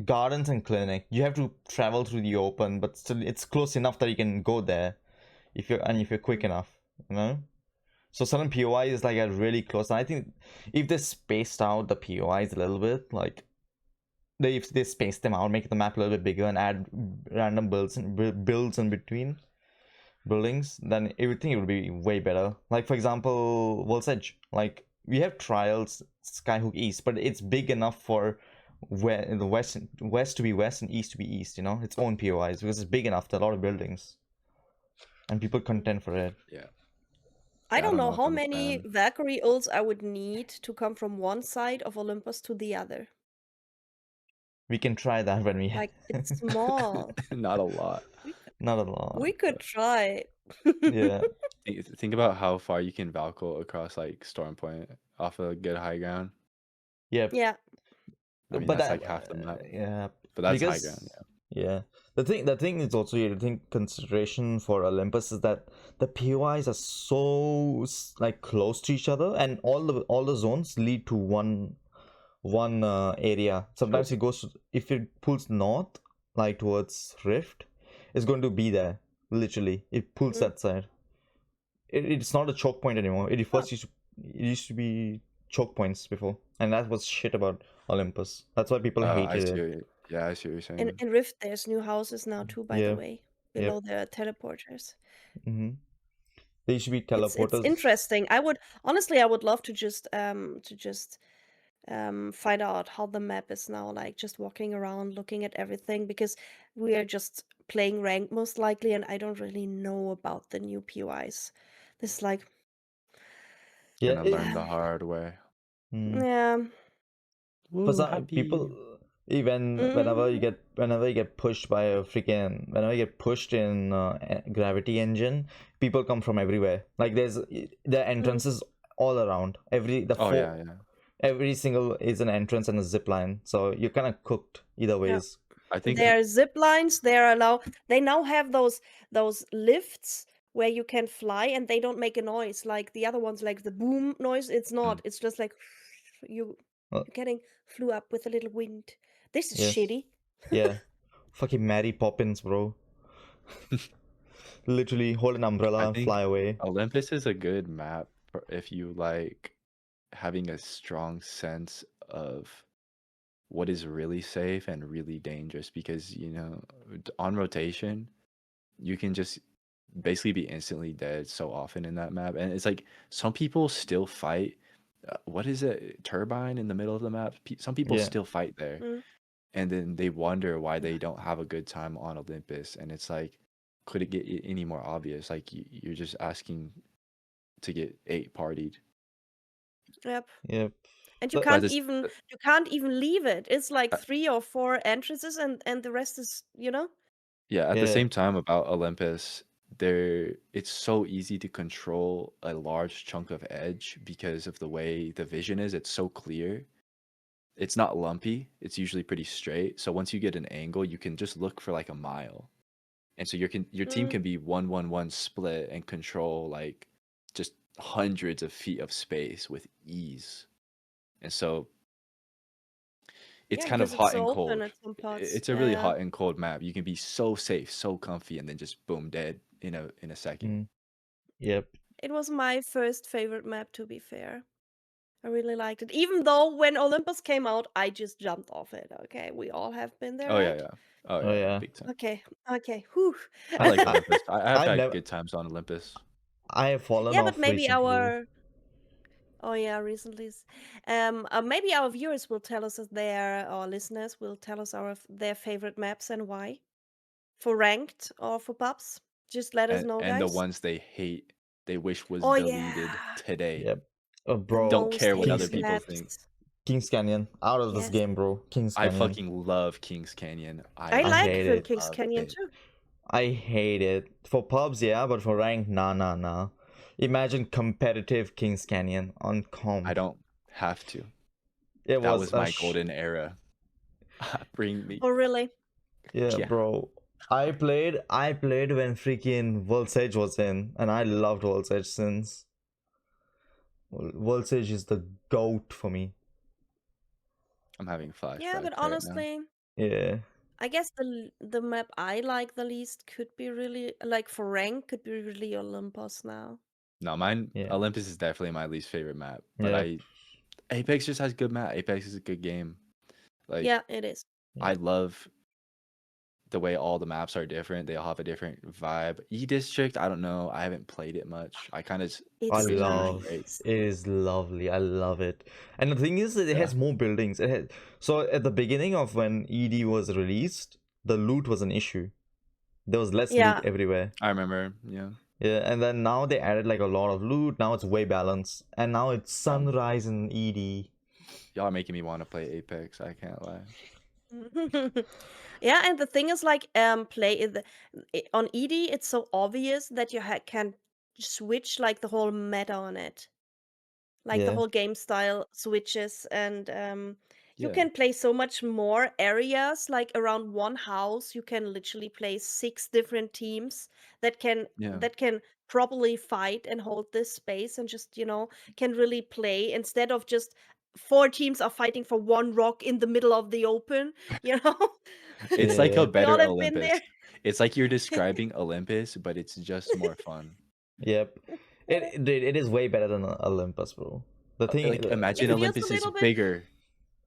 [SPEAKER 3] Gardens and Clinic, you have to travel through the open, but still it's close enough that you can go there if you're quick enough, you know. So certain POI is like at really close, and I think if they spaced out the POIs a little bit, like if they space them out, make the map a little bit bigger, and add random builds in between buildings, then everything it would be way better. Like for example, World's Edge. Like we have Trials, Skyhook East, but it's big enough for where in the west to be west and east to be east. You know, its own POIs because it's big enough. There are a lot of buildings, and people contend for it.
[SPEAKER 2] Yeah.
[SPEAKER 1] I
[SPEAKER 2] Yeah, I
[SPEAKER 1] don't
[SPEAKER 2] don't
[SPEAKER 1] know
[SPEAKER 2] know if
[SPEAKER 1] how
[SPEAKER 2] I'm a
[SPEAKER 1] many
[SPEAKER 2] fan.
[SPEAKER 1] Valkyrie ults I would need to come from one side of Olympus to the other.
[SPEAKER 3] We can try that when we
[SPEAKER 1] Like, it's small.
[SPEAKER 2] Not a lot.
[SPEAKER 1] We
[SPEAKER 3] not a lot.
[SPEAKER 1] we could try.
[SPEAKER 3] Yeah,
[SPEAKER 2] Think about how far you can Valkyrie across like Storm Point off a good high ground.
[SPEAKER 3] yeah,
[SPEAKER 1] Yeah.
[SPEAKER 2] I mean,
[SPEAKER 3] but
[SPEAKER 2] that's
[SPEAKER 3] that
[SPEAKER 2] like half the map,
[SPEAKER 3] yeah,
[SPEAKER 2] but that's high ground.
[SPEAKER 3] because yeah, the thing is also you think consideration for Olympus is that the POIs are so like close to each other, and all the zones lead to one area. Sometimes it goes if it pulls north, like towards Rift, it's going to be there. Literally, it pulls
[SPEAKER 1] Mm.
[SPEAKER 3] that side. It's not a choke point anymore. It
[SPEAKER 1] Huh.
[SPEAKER 3] first used to be choke points before, and that was shit about Olympus. That's why people
[SPEAKER 2] I
[SPEAKER 3] hated
[SPEAKER 2] see.
[SPEAKER 3] it.
[SPEAKER 2] Yeah, I see what you're
[SPEAKER 1] In
[SPEAKER 2] saying.
[SPEAKER 1] in Rift, there's new houses now too, by the
[SPEAKER 3] Yeah,
[SPEAKER 1] way, below
[SPEAKER 3] yep.
[SPEAKER 1] the teleporters.
[SPEAKER 3] Mm-hmm. They should be
[SPEAKER 1] It's
[SPEAKER 3] teleporters.
[SPEAKER 1] interesting. I would honestly, I would love to just find out how the map is now, like just walking around, looking at everything, because we are just playing ranked most likely, and I don't really know about the new POIs. This is like,
[SPEAKER 3] Yeah.
[SPEAKER 2] Gonna learn the hard way.
[SPEAKER 3] Mm.
[SPEAKER 1] yeah.
[SPEAKER 3] For
[SPEAKER 2] Woo,
[SPEAKER 3] some
[SPEAKER 2] happy.
[SPEAKER 3] people, even
[SPEAKER 1] Mm.
[SPEAKER 3] whenever you get pushed by a freaking whenever you get pushed in gravity engine, people come from everywhere. Like there are
[SPEAKER 1] Mm.
[SPEAKER 3] entrances all around.
[SPEAKER 2] Oh yeah, yeah.
[SPEAKER 3] Every single is an entrance and a zip line. So you're kind of cooked either
[SPEAKER 1] Yeah.
[SPEAKER 3] ways.
[SPEAKER 2] I think
[SPEAKER 1] There are zip lines. They now have those lifts where you can fly and they don't make a noise like the other ones, like the boom noise. It's not. It's just like you
[SPEAKER 3] Uh,
[SPEAKER 1] you're getting flew up with a little wind. This is
[SPEAKER 3] yes.
[SPEAKER 1] shitty.
[SPEAKER 3] Yeah. Fucking Mary Poppins, bro. Literally hold an umbrella
[SPEAKER 2] I
[SPEAKER 3] and
[SPEAKER 2] think
[SPEAKER 3] fly away.
[SPEAKER 2] Olympus is a good map for if you like having a strong sense of what is really safe and really dangerous because on rotation you can just basically be instantly dead so often in that map, and it's like some people still fight. What is it, turbine in the middle of the map? Some people
[SPEAKER 3] Yeah.
[SPEAKER 2] still fight there,
[SPEAKER 1] Mm.
[SPEAKER 2] and then they wonder why they don't have a good time on Olympus, and it's like, could it get any more obvious? Like you're just asking to get 8 partied.
[SPEAKER 1] Yep.
[SPEAKER 3] Yep.
[SPEAKER 1] And you
[SPEAKER 3] The,
[SPEAKER 2] But
[SPEAKER 1] can't
[SPEAKER 2] this,
[SPEAKER 1] even you can't even leave it. It's like
[SPEAKER 2] uh,
[SPEAKER 1] 3 or 4 entrances and the rest is, you know?
[SPEAKER 2] yeah, at the
[SPEAKER 3] yeah.
[SPEAKER 2] same time about Olympus, it's so easy to control a large chunk of edge because of the way the vision is. It's so clear. It's not lumpy. It's usually pretty straight. So once you get an angle, you can just look for like a mile. And so your team
[SPEAKER 1] Mm.
[SPEAKER 2] can be 1-1-1 split and control like just hundreds of feet of space with ease. And so it's
[SPEAKER 1] Yeah,
[SPEAKER 2] kind of
[SPEAKER 1] because it's
[SPEAKER 2] hot
[SPEAKER 1] so
[SPEAKER 2] and
[SPEAKER 1] open
[SPEAKER 2] cold.
[SPEAKER 1] at some parts.
[SPEAKER 2] It's a really
[SPEAKER 1] Yeah.
[SPEAKER 2] hot and cold map. You can be so safe, so comfy, and then just boom, dead in a second.
[SPEAKER 3] Mm, yep.
[SPEAKER 1] It was my first favorite map, to be fair. I really liked it. Even though when Olympus came out, I just jumped off it. Okay, we all have been there,
[SPEAKER 2] Oh yeah,
[SPEAKER 1] right?
[SPEAKER 2] yeah. Oh
[SPEAKER 3] Oh
[SPEAKER 2] yeah, yeah.
[SPEAKER 3] yeah.
[SPEAKER 2] Big time.
[SPEAKER 1] Okay, okay. Whew.
[SPEAKER 2] I like
[SPEAKER 3] I
[SPEAKER 2] Olympus. I've
[SPEAKER 3] I've
[SPEAKER 2] had
[SPEAKER 3] never
[SPEAKER 2] good times on Olympus.
[SPEAKER 3] I have fallen
[SPEAKER 1] Yeah, but
[SPEAKER 3] off
[SPEAKER 1] maybe
[SPEAKER 3] recently.
[SPEAKER 1] our oh yeah, recently, maybe our viewers will tell us their or listeners will tell us their favorite maps and why for ranked or for pubs. Just let us know,
[SPEAKER 2] And the
[SPEAKER 1] guys.
[SPEAKER 2] ones they hate, they wish was
[SPEAKER 1] Oh
[SPEAKER 2] deleted
[SPEAKER 1] yeah,
[SPEAKER 2] today.
[SPEAKER 3] Yep. Oh,
[SPEAKER 1] the
[SPEAKER 3] bro,
[SPEAKER 2] Don't
[SPEAKER 1] most
[SPEAKER 2] care what other
[SPEAKER 3] Kings
[SPEAKER 1] hated
[SPEAKER 2] people think.
[SPEAKER 1] maps.
[SPEAKER 3] Kings Canyon out of this
[SPEAKER 1] Yes,
[SPEAKER 3] game, bro. Kings
[SPEAKER 2] I
[SPEAKER 3] Canyon.
[SPEAKER 2] fucking love Kings Canyon.
[SPEAKER 1] I
[SPEAKER 3] I
[SPEAKER 2] I
[SPEAKER 1] like
[SPEAKER 3] hate it.
[SPEAKER 1] Kings
[SPEAKER 2] love
[SPEAKER 1] Canyon
[SPEAKER 2] it.
[SPEAKER 1] too.
[SPEAKER 3] I hate it. For pubs, yeah, but for rank, nah. Imagine competitive Kings Canyon on
[SPEAKER 2] I
[SPEAKER 3] comp.
[SPEAKER 2] don't have to.
[SPEAKER 3] It
[SPEAKER 2] That
[SPEAKER 3] was
[SPEAKER 2] was
[SPEAKER 3] a
[SPEAKER 2] my golden era. Bring me.
[SPEAKER 1] Oh really?
[SPEAKER 3] yeah,
[SPEAKER 2] Yeah.
[SPEAKER 3] bro. I played when freaking World's Edge was in, and I loved World's Edge since. World's Edge is the goat for me.
[SPEAKER 2] I'm having
[SPEAKER 1] Yeah, but
[SPEAKER 2] flashbacks right now.
[SPEAKER 1] honestly,
[SPEAKER 3] Yeah,
[SPEAKER 1] I guess the map I like the least could be really like for rank could be really Olympus now.
[SPEAKER 2] No, mine
[SPEAKER 3] yeah,
[SPEAKER 2] Olympus is definitely my least favorite map. But
[SPEAKER 3] yep,
[SPEAKER 2] Apex just has good map. Apex is a good game. Like
[SPEAKER 1] Yeah, it is.
[SPEAKER 2] I
[SPEAKER 3] yep.
[SPEAKER 2] love the way all the maps are different. They all have a different vibe. E District, I don't know. I haven't played it much. I kind of
[SPEAKER 3] I
[SPEAKER 1] It's
[SPEAKER 2] heard it's really
[SPEAKER 3] love
[SPEAKER 2] great.
[SPEAKER 1] nice.
[SPEAKER 3] it is lovely. I love it. And the thing is that it
[SPEAKER 2] Yeah,
[SPEAKER 3] has more buildings. So at the beginning of when ED was released, the loot was an issue. There was less loot
[SPEAKER 1] Yeah,
[SPEAKER 3] everywhere.
[SPEAKER 2] I remember. Yeah.
[SPEAKER 3] Yeah, and then now they added like a lot of loot. Now it's way balanced. And now it's Sunrise in ED.
[SPEAKER 2] Y'all are making me want to play Apex. I can't lie.
[SPEAKER 1] yeah, and the thing is like on ED it's so obvious that you can switch like the whole meta on it. Like the
[SPEAKER 3] Yeah.
[SPEAKER 1] whole game style switches and you
[SPEAKER 2] Yeah.
[SPEAKER 1] can play so much more areas like around one house you can literally play 6 different teams
[SPEAKER 2] Yeah.
[SPEAKER 1] that can properly fight and hold this space and just can really play instead of just 4 teams are fighting for one rock in the middle of the open you know
[SPEAKER 2] It's like a
[SPEAKER 3] Yeah.
[SPEAKER 1] we all
[SPEAKER 2] better
[SPEAKER 1] have been there.
[SPEAKER 2] Olympus. It's like you're describing Olympus, but it's just more fun.
[SPEAKER 3] Yep. It is way better than Olympus, bro. The thing
[SPEAKER 2] Like imagine
[SPEAKER 1] It feels a
[SPEAKER 2] Olympus is
[SPEAKER 1] little bit.
[SPEAKER 2] bigger,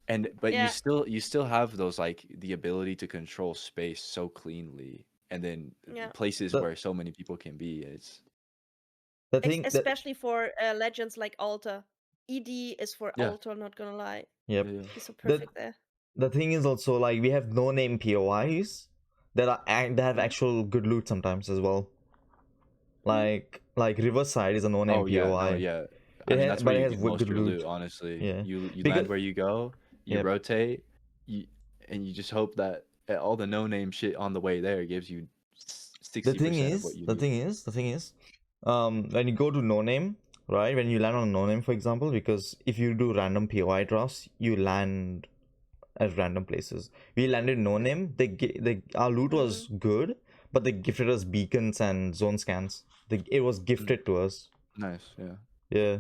[SPEAKER 2] and but
[SPEAKER 1] Yeah,
[SPEAKER 2] you still have those like the ability to control space so cleanly, and then
[SPEAKER 1] yeah.
[SPEAKER 2] places
[SPEAKER 3] the
[SPEAKER 2] where so many people can be. It's
[SPEAKER 3] the thing that
[SPEAKER 1] Especially for legends like Alter. ED is for
[SPEAKER 2] yeah,
[SPEAKER 1] Alter, not gonna lie.
[SPEAKER 3] yep.
[SPEAKER 2] yeah, yeah.
[SPEAKER 1] He's so
[SPEAKER 3] The
[SPEAKER 1] perfect there.
[SPEAKER 3] the thing is also like we have no name POIs that have
[SPEAKER 1] Mhm,
[SPEAKER 3] actual good loot sometimes as well.
[SPEAKER 1] mhm.
[SPEAKER 3] Like Riverside is a no name
[SPEAKER 2] Oh yeah, no,
[SPEAKER 3] POI.
[SPEAKER 2] yeah. I mean, that's where
[SPEAKER 3] But it
[SPEAKER 2] you
[SPEAKER 3] has
[SPEAKER 2] get most
[SPEAKER 3] good
[SPEAKER 2] of your loot,
[SPEAKER 3] loot.
[SPEAKER 2] honestly.
[SPEAKER 3] Yeah.
[SPEAKER 2] You land
[SPEAKER 3] Because
[SPEAKER 2] where you go, you
[SPEAKER 3] yep.
[SPEAKER 2] rotate, you and you just hope that all the no-name shit on the way there gives you 60% of what you need.
[SPEAKER 3] The thing is, when you go to no name, right? When you land on no name, for example, because if you do random POI drafts, you land at random places. We landed no name. Our loot was
[SPEAKER 1] Mm.
[SPEAKER 3] good, but they gifted us beacons and zone scans. It was
[SPEAKER 2] Mm,
[SPEAKER 3] gifted to us.
[SPEAKER 2] nice, yeah.
[SPEAKER 3] Yeah,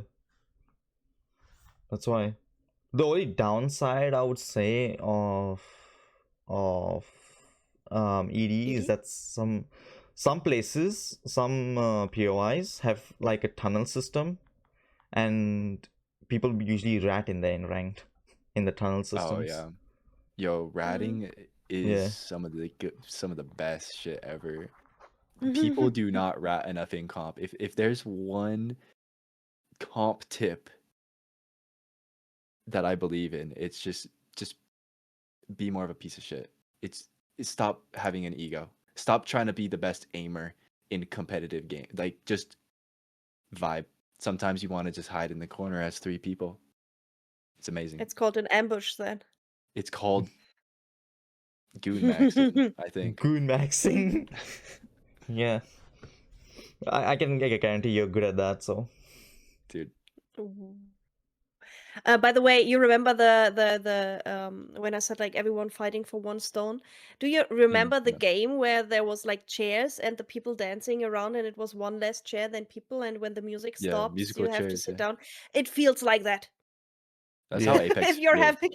[SPEAKER 3] that's why. The only downside I would say of ED is
[SPEAKER 1] ED?
[SPEAKER 3] that some places, some POIs have like a tunnel system, and people usually rat in there in ranked in the tunnel
[SPEAKER 2] Oh
[SPEAKER 3] systems.
[SPEAKER 2] yeah. Yo,
[SPEAKER 1] Mm.
[SPEAKER 2] ratting is
[SPEAKER 3] Yeah,
[SPEAKER 2] some of the best shit ever. People do not rat enough in comp. If there's one comp tip that I believe in, it's just be more of a piece of shit. It's stop having an ego. Stop trying to be the best aimer in competitive game. Like just vibe. Sometimes you want to just hide in the corner as 3 people. It's amazing.
[SPEAKER 1] It's called an ambush then.
[SPEAKER 2] It's called goon maxing, I think.
[SPEAKER 3] goon maxing. Yeah, I can guarantee you're good at that. So
[SPEAKER 2] Dude.
[SPEAKER 1] Ooh. By the way, you remember the when I said like everyone fighting for one stone? Do you remember the
[SPEAKER 2] Yeah.
[SPEAKER 1] game where there was like chairs and the people dancing around and it was one less chair than people and when the music
[SPEAKER 2] Yeah,
[SPEAKER 1] stops
[SPEAKER 2] musical
[SPEAKER 1] you have to
[SPEAKER 2] chairs,
[SPEAKER 1] sit
[SPEAKER 2] yeah.
[SPEAKER 1] down? It feels like that.
[SPEAKER 2] That's
[SPEAKER 3] Yeah.
[SPEAKER 2] how Apex
[SPEAKER 1] If you're
[SPEAKER 2] feels.
[SPEAKER 1] having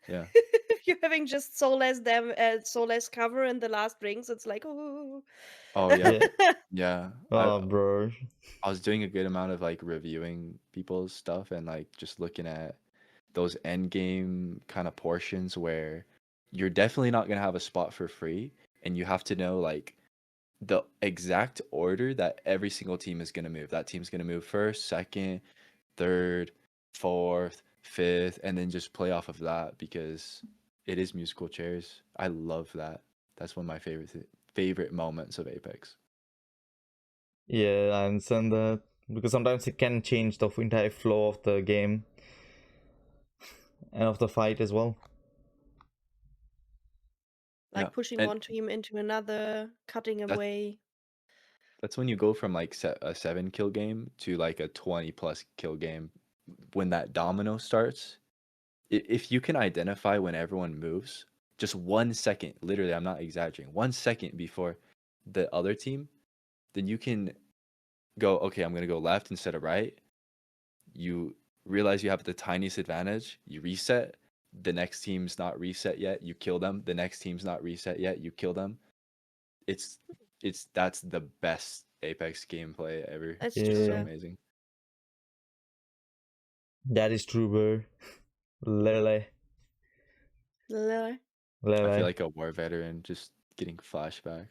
[SPEAKER 2] Yeah.
[SPEAKER 1] if you're having just so less cover in the last rings, it's like, oh.
[SPEAKER 2] Oh yeah.
[SPEAKER 3] Yeah.
[SPEAKER 2] Yeah.
[SPEAKER 3] Oh, bro.
[SPEAKER 2] I was doing a good amount of like reviewing people's stuff and like just looking at those end game kind of portions where you're definitely not gonna have a spot for free, and you have to know like the exact order that every single team is gonna move. That team's gonna move first, second, third, fourth, fifth, and then just play off of that because it is musical chairs. I love that. That's one of my favorite moments of Apex.
[SPEAKER 3] Yeah, I understand that because sometimes it can change the entire flow of the game and of the fight as well.
[SPEAKER 1] Like
[SPEAKER 2] Yeah,
[SPEAKER 1] pushing
[SPEAKER 2] and
[SPEAKER 1] one team into another, cutting
[SPEAKER 2] that's
[SPEAKER 1] away.
[SPEAKER 2] that's when you go from like a 7 kill game to like a 20+ kill game. When that domino starts, if you can identify when everyone moves, just 1 second, literally, I'm not exaggerating, 1 second before the other team, then you can go, okay, I'm gonna go left instead of right. You realize you have the tiniest advantage, you reset. The next team's not reset yet, you kill them. The next team's not reset yet, you kill them. It's that's the best Apex gameplay ever.
[SPEAKER 1] That's
[SPEAKER 2] It's
[SPEAKER 1] true,
[SPEAKER 2] just so
[SPEAKER 3] Yeah,
[SPEAKER 1] yeah.
[SPEAKER 2] amazing.
[SPEAKER 3] that is true, bro. Lele,
[SPEAKER 1] Lele.
[SPEAKER 2] I feel
[SPEAKER 3] lele.
[SPEAKER 2] like a war veteran just getting flashbacks.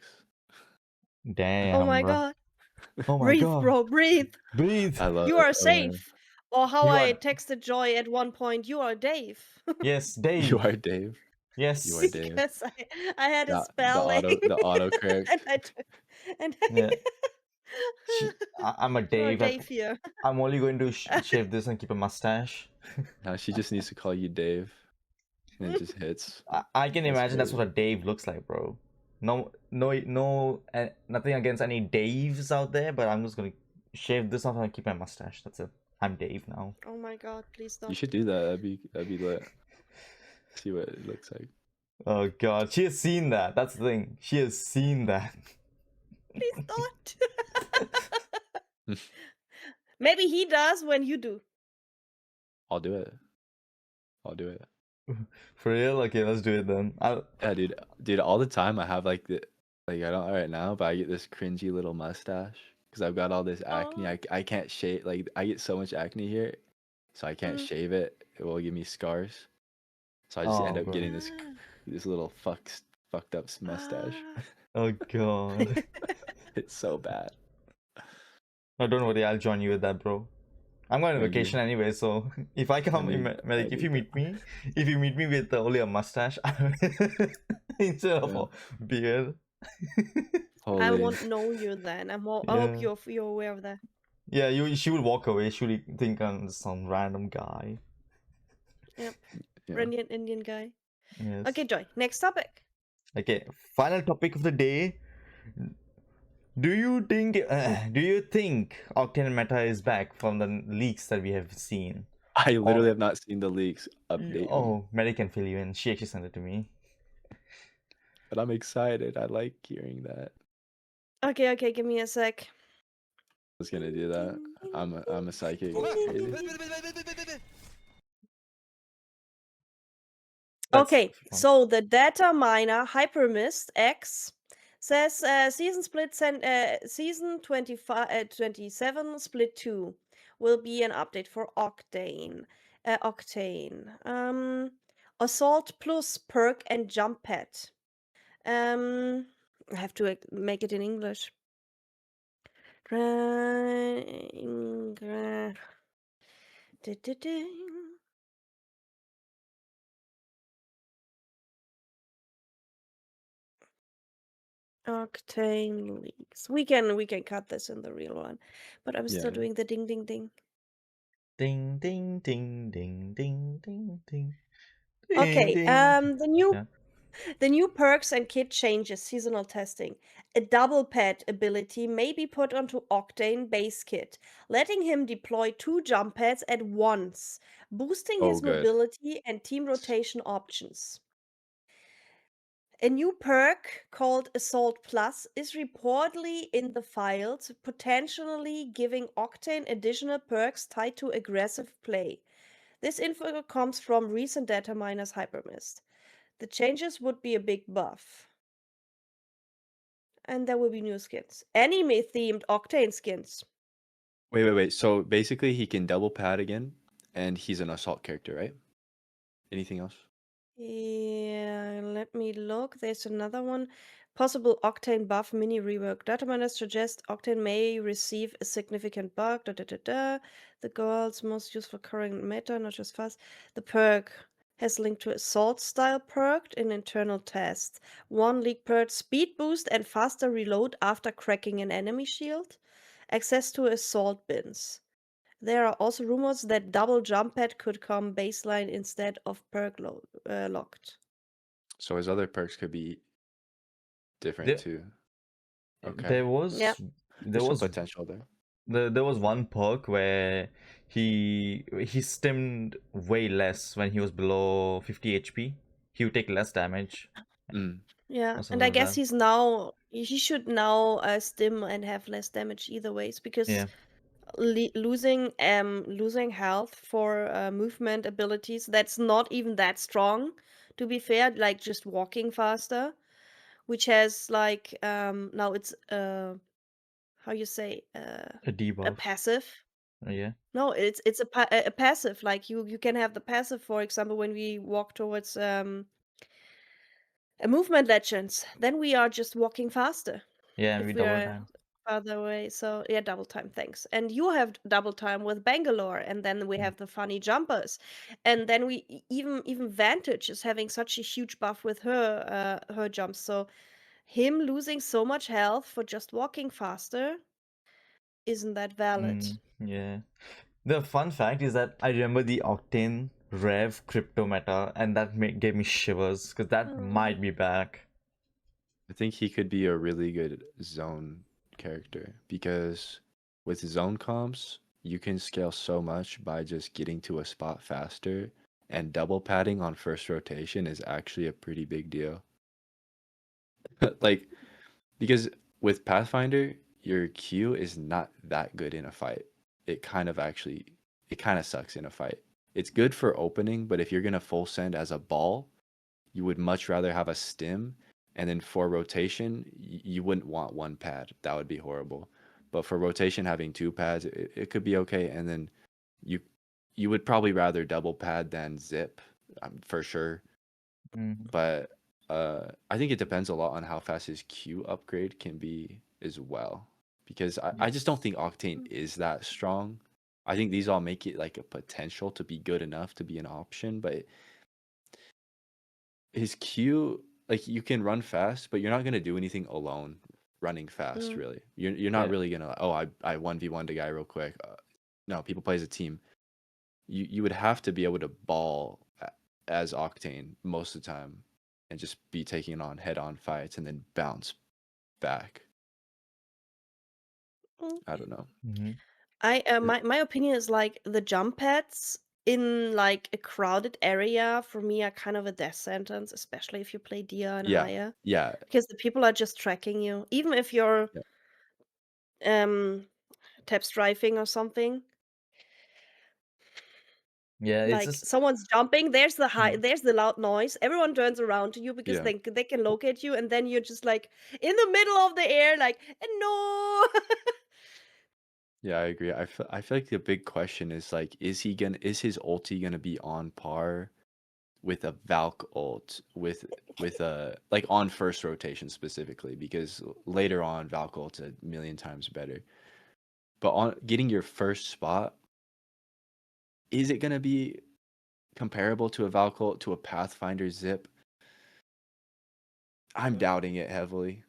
[SPEAKER 1] Oh
[SPEAKER 3] Damn,
[SPEAKER 1] my
[SPEAKER 3] bro.
[SPEAKER 1] god.
[SPEAKER 3] Oh my
[SPEAKER 1] Breathe,
[SPEAKER 3] god.
[SPEAKER 1] bro, breathe.
[SPEAKER 3] Breathe.
[SPEAKER 2] I love
[SPEAKER 1] You are
[SPEAKER 2] it.
[SPEAKER 1] safe. Or how
[SPEAKER 3] You
[SPEAKER 1] I
[SPEAKER 3] are.
[SPEAKER 1] texted Joy at one point, you are Dave.
[SPEAKER 3] Yes,
[SPEAKER 2] You
[SPEAKER 3] Dave.
[SPEAKER 2] are Dave. You are
[SPEAKER 3] Yes.
[SPEAKER 2] Dave.
[SPEAKER 1] Because I had a
[SPEAKER 2] The
[SPEAKER 1] spelling
[SPEAKER 2] the autocorrect.
[SPEAKER 1] and I took and
[SPEAKER 3] Yeah. I'm a
[SPEAKER 1] you are
[SPEAKER 3] Dave.
[SPEAKER 1] Dave here.
[SPEAKER 3] I'm only going to shave this and keep a mustache.
[SPEAKER 2] Now she just needs to call you Dave, and it just hits.
[SPEAKER 3] I can
[SPEAKER 2] That's
[SPEAKER 3] imagine that's what a
[SPEAKER 2] crazy.
[SPEAKER 3] Dave looks like, bro. No, nothing against any Daves out there, but I'm just gonna shave this off and keep my mustache. That's it. I'm Dave now.
[SPEAKER 1] Oh my god, please
[SPEAKER 2] You
[SPEAKER 1] don't.
[SPEAKER 2] should do that. That'd be lit. See what it looks like.
[SPEAKER 3] Oh god, she has seen that. That's the thing. She has seen that.
[SPEAKER 1] Please don't. Maybe he does when you do.
[SPEAKER 2] I'll do it. I'll do it.
[SPEAKER 3] For real? Okay, let's do it then.
[SPEAKER 2] Yeah, dude. All the time I have like I don't right now, but I get this cringy little mustache because I've got all this acne.
[SPEAKER 1] Oh.
[SPEAKER 2] I can't shave. Like I get so much acne here, so I can't
[SPEAKER 1] Mm.
[SPEAKER 2] shave it. It will give me scars. So I just end
[SPEAKER 3] Oh,
[SPEAKER 2] up
[SPEAKER 3] bro.
[SPEAKER 2] getting this little fucked up mustache.
[SPEAKER 3] Oh god.
[SPEAKER 2] It's so bad.
[SPEAKER 3] No, don't worry. I'll join you with that, bro. I'm going on
[SPEAKER 2] Thank
[SPEAKER 3] vacation
[SPEAKER 2] you.
[SPEAKER 3] anyway, so if I come,
[SPEAKER 2] I
[SPEAKER 3] if you
[SPEAKER 2] need that.
[SPEAKER 3] meet me with only a mustache instead of
[SPEAKER 2] Yeah.
[SPEAKER 3] a beard.
[SPEAKER 1] I
[SPEAKER 2] Holy.
[SPEAKER 1] won't know you then. I hope
[SPEAKER 3] Yeah.
[SPEAKER 1] you're aware of that.
[SPEAKER 3] Yeah, she would walk away. She would think I'm some random guy.
[SPEAKER 1] Yep.
[SPEAKER 2] Yeah.
[SPEAKER 1] Brilliant Indian guy.
[SPEAKER 3] Yes.
[SPEAKER 1] Okay, Joy. Next topic.
[SPEAKER 3] Okay. Final topic of the day. Do you think Octane Meta is back from the leaks that we have seen?
[SPEAKER 2] I literally
[SPEAKER 3] Oh,
[SPEAKER 2] have not seen the leaks. Update me.
[SPEAKER 3] oh, Mary can fill you in. She actually sent it to me.
[SPEAKER 2] But I'm excited. I like hearing that.
[SPEAKER 1] Okay, give me a sec.
[SPEAKER 2] I was gonna do that. I'm a psychic. It's crazy.
[SPEAKER 1] Okay, so the data miner Hypermist X says season 27 split 2 will be an update for Octane. Assault plus perk and jump pad. I have to make it in English. Octane leaks. We can cut this in the real one, but I'm still
[SPEAKER 2] Yeah.
[SPEAKER 1] doing the ding ding ding.
[SPEAKER 3] Ding ding ding ding ding ding ding.
[SPEAKER 1] Okay.
[SPEAKER 3] Ding. Yeah.
[SPEAKER 1] The new perks and kit changes seasonal testing. A double pad ability may be put onto Octane base kit, letting him deploy 2 jump pads at once, boosting
[SPEAKER 2] Oh,
[SPEAKER 1] his
[SPEAKER 2] good.
[SPEAKER 1] mobility and team rotation options. A new perk called Assault Plus is reportedly in the files, potentially giving Octane additional perks tied to aggressive play. This info comes from recent data miners Hypermist. The changes would be a big buff. And there will be new skins. Anime-themed Octane skins.
[SPEAKER 2] Wait. So basically, he can double pad again, and he's an assault character, right? Anything else?
[SPEAKER 1] Yeah, let me look. There's another one. Possible Octane buff mini rework. Data miners suggest Octane may receive a significant bug. The girls most used for current meta, not just fast. The perk has linked to assault style perk in internal tests. One leak perk speed boost and faster reload after cracking an enemy shield. Access to assault bins. There are also rumors that double jump pad could come baseline instead of locked.
[SPEAKER 2] So his other perks could be different
[SPEAKER 3] There,
[SPEAKER 2] too. Okay,
[SPEAKER 3] there
[SPEAKER 1] Yeah.
[SPEAKER 3] was there
[SPEAKER 2] there's some
[SPEAKER 3] was
[SPEAKER 2] potential there.
[SPEAKER 3] there was one perk where he stimmed way less when he was below 50 HP. He would take less damage
[SPEAKER 2] Mm.
[SPEAKER 1] Yeah,
[SPEAKER 3] or
[SPEAKER 1] and I
[SPEAKER 3] something
[SPEAKER 1] guess
[SPEAKER 3] like
[SPEAKER 1] he should now stim and have less damage either ways
[SPEAKER 3] that.
[SPEAKER 1] because
[SPEAKER 3] Yeah.
[SPEAKER 1] losing health for movement abilities that's not even that strong, to be fair, like just walking faster, which has like now it's how you say
[SPEAKER 3] A
[SPEAKER 1] a
[SPEAKER 3] debuff.
[SPEAKER 1] passive.
[SPEAKER 3] Yeah.
[SPEAKER 1] No, it's a passive. Like you can have the passive, for example, when we walk towards a movement legends, then we are just walking faster
[SPEAKER 3] Yeah, and we
[SPEAKER 1] if we
[SPEAKER 3] double
[SPEAKER 1] are
[SPEAKER 3] time.
[SPEAKER 1] farther away. So yeah, double time, thanks. And you have double time with Bangalore, and then we
[SPEAKER 3] Yeah.
[SPEAKER 1] have the funny jumpers, and then even Vantage is having such a huge buff with her jumps. So him losing so much health for just walking faster isn't that valid?
[SPEAKER 3] Yeah. The fun fact is that I remember the Octane Rev crypto meta, and that gave me shivers because that
[SPEAKER 1] Mm.
[SPEAKER 3] might be back.
[SPEAKER 2] I think he could be a really good zone character because with zone comps, you can scale so much by just getting to a spot faster, and double padding on first rotation is actually a pretty big deal. Like, because with Pathfinder, your Q is not that good in a fight. It kind of actually, it kind of sucks in a fight. It's good for opening, but if you're gonna full send as a ball, you would much rather have a stim, and then for rotation you wouldn't want one pad. That would be horrible. But for rotation, having two pads, it could be okay. And then you you would probably rather double pad than zip, for sure.
[SPEAKER 3] Mm.
[SPEAKER 2] But I think it depends a lot on how fast his Q upgrade can be as well, because I just don't think Octane is that strong. I think these all make it like a potential to be good enough to be an option, but his Q, like you can run fast, but you're not gonna do anything alone running fast.
[SPEAKER 1] Mm.
[SPEAKER 2] Really, you're not
[SPEAKER 3] Yeah.
[SPEAKER 2] really gonna. Oh, I 1v1 the guy real quick. No, people play as a team. You would have to be able to ball as Octane most of the time, and just be taking on head-on fights and then bounce back.
[SPEAKER 1] Mm.
[SPEAKER 2] I don't know.
[SPEAKER 3] Mm-hmm.
[SPEAKER 1] My opinion is like the jump pads in like a crowded area for me are kind of a death sentence, especially if you play Dia and
[SPEAKER 2] Yeah,
[SPEAKER 1] higher,
[SPEAKER 2] yeah,
[SPEAKER 1] because the people are just tracking you, even if you're
[SPEAKER 2] yeah.
[SPEAKER 1] um tap strafing or something.
[SPEAKER 3] Yeah, it's
[SPEAKER 1] Like
[SPEAKER 3] just
[SPEAKER 1] someone's jumping,
[SPEAKER 3] mm.
[SPEAKER 1] there's the loud noise. Everyone turns around to you because
[SPEAKER 2] Yeah.
[SPEAKER 1] they can locate you, and then you're just like in the middle of the air, like no.
[SPEAKER 2] Yeah, I agree. I feel like the big question is like, is his ulti gonna be on par with a Valk ult with a like on first rotation specifically, because later on Valk ult's a million times better. But on getting your first spot, is it gonna be comparable to a Valk ult, to a Pathfinder zip? I'm doubting it heavily.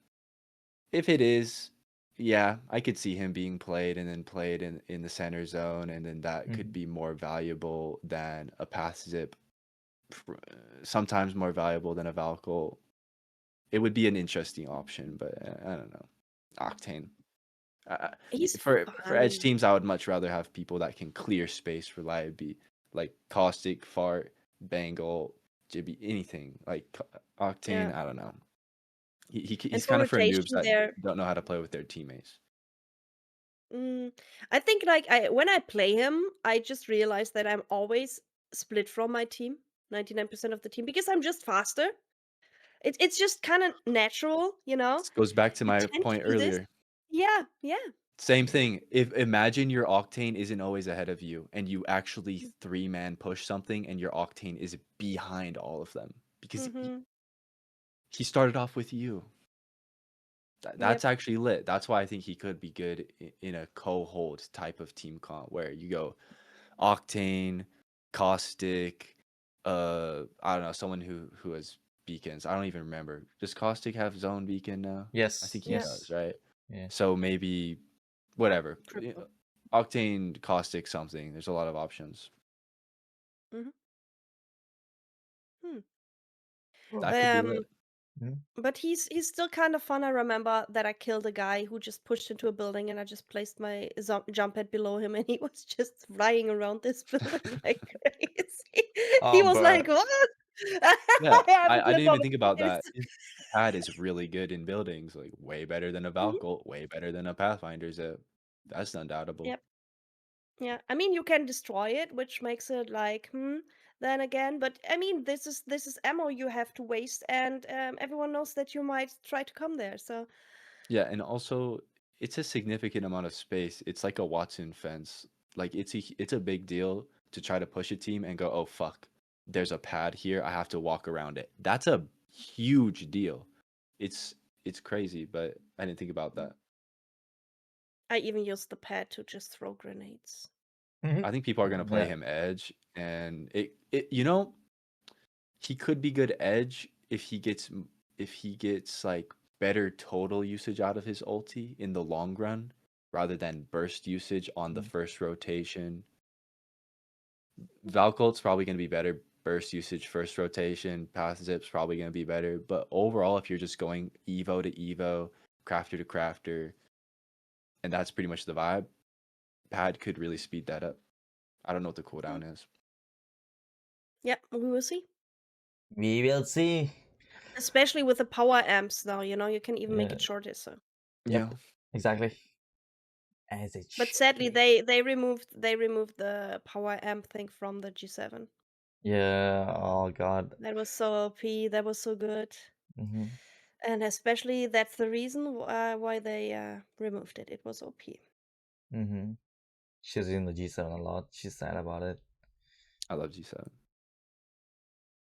[SPEAKER 2] If it is, yeah, I could see him being played and then played in the center zone, and then that could
[SPEAKER 3] Mm.
[SPEAKER 2] be more valuable than a path zip. Sometimes more valuable than a Valk ult. It would be an interesting option, but I don't know. Octane. Uh,
[SPEAKER 1] He's
[SPEAKER 2] for edge
[SPEAKER 1] fine.
[SPEAKER 2] teams, I would much rather have people that can clear space reliably, like Caustic, Fart, Bangle, Jibby, anything like Octane.
[SPEAKER 1] Yeah.
[SPEAKER 2] I don't know.
[SPEAKER 1] And
[SPEAKER 2] He's
[SPEAKER 1] for
[SPEAKER 2] kind of for noobs
[SPEAKER 1] rotation
[SPEAKER 2] that
[SPEAKER 1] there,
[SPEAKER 2] don't know how to play with their teammates.
[SPEAKER 1] I think like when I play him, I just realize that I'm always split from my team, 99% of the team, because I'm just faster. It's just kind of natural, you know.
[SPEAKER 2] This goes back to
[SPEAKER 1] You
[SPEAKER 2] my
[SPEAKER 1] tend to
[SPEAKER 2] point
[SPEAKER 1] do this.
[SPEAKER 2] earlier.
[SPEAKER 1] Yeah, yeah.
[SPEAKER 2] Same thing. If imagine your Octane isn't always ahead of you, and you actually three-man push something, and your Octane is behind all of them because
[SPEAKER 1] Mm-hmm.
[SPEAKER 2] he started off with you. That's
[SPEAKER 1] Yep.
[SPEAKER 2] actually lit. That's why I think he could be good in a co-hold type of team comp where you go Octane, Caustic, I don't know, someone who has beacons. I don't even remember. Does Caustic have zone beacon now? I
[SPEAKER 3] Yes,
[SPEAKER 2] think he
[SPEAKER 1] Yeah.
[SPEAKER 2] does,
[SPEAKER 3] yes,
[SPEAKER 2] right?
[SPEAKER 3] yeah.
[SPEAKER 2] So maybe whatever.
[SPEAKER 1] Triple.
[SPEAKER 2] Octane, Caustic, something. There's a lot of options.
[SPEAKER 1] Mm-hmm. Hmm.
[SPEAKER 2] That could be
[SPEAKER 1] Um,
[SPEAKER 2] lit.
[SPEAKER 3] Mhm.
[SPEAKER 1] but he's still kind of fun. I remember that I killed a guy who just pushed into a building, and I just placed my jump pad below him, and he was just flying around this building like crazy. He was like,
[SPEAKER 3] But
[SPEAKER 1] "What?
[SPEAKER 2] Yeah,
[SPEAKER 1] I have a
[SPEAKER 2] I
[SPEAKER 1] clip
[SPEAKER 2] didn't
[SPEAKER 1] of
[SPEAKER 2] even think about
[SPEAKER 1] this."
[SPEAKER 2] that. His pad is really good in buildings, like way better than a
[SPEAKER 1] Mhm.
[SPEAKER 2] Valkyl, way better than a Pathfinder's. That's undoubtable.
[SPEAKER 1] Yep. Yeah. I mean, you can destroy it, which makes it like, then again, but I mean, this is ammo you have to waste, and everyone knows that you might try to come there. So,
[SPEAKER 2] Yeah, and also it's a significant amount of space. It's like a Watson fence. Like it's a big deal to try to push a team and go, "Oh fuck. There's a pad here. I have to walk around it." That's a huge deal. It's it's crazy, but I didn't think about that.
[SPEAKER 1] I even used the pad to just throw grenades.
[SPEAKER 2] I think people are going to play
[SPEAKER 3] yeah,
[SPEAKER 2] him edge and it he could be good edge if he gets like better total usage out of his ulti in the long run rather than burst usage on the first rotation. Valkolt's probably going to be better burst usage first rotation. Path Zip's probably going to be better, but overall if you're just going Evo to Evo, crafter to crafter, and that's pretty much the vibe, Pad could really speed that up. I don't know what the
[SPEAKER 1] Mm.
[SPEAKER 2] cooldown is.
[SPEAKER 1] Yeah, we will see.
[SPEAKER 3] we will see.
[SPEAKER 1] Especially with the power amps now, you can even make
[SPEAKER 3] Yeah,
[SPEAKER 1] it shorter. So,
[SPEAKER 2] Yeah.
[SPEAKER 3] yep, exactly. As it
[SPEAKER 1] but
[SPEAKER 3] should
[SPEAKER 1] sadly,
[SPEAKER 3] be.
[SPEAKER 1] they removed the power amp thing from the G7.
[SPEAKER 3] Yeah. Oh God.
[SPEAKER 1] That was so OP. That was so good.
[SPEAKER 3] Mm-hmm.
[SPEAKER 1] And especially that's the reason why they removed it. It was OP.
[SPEAKER 3] Mm-hmm. She's in the G7 a lot. She's sad about it.
[SPEAKER 2] I love G7.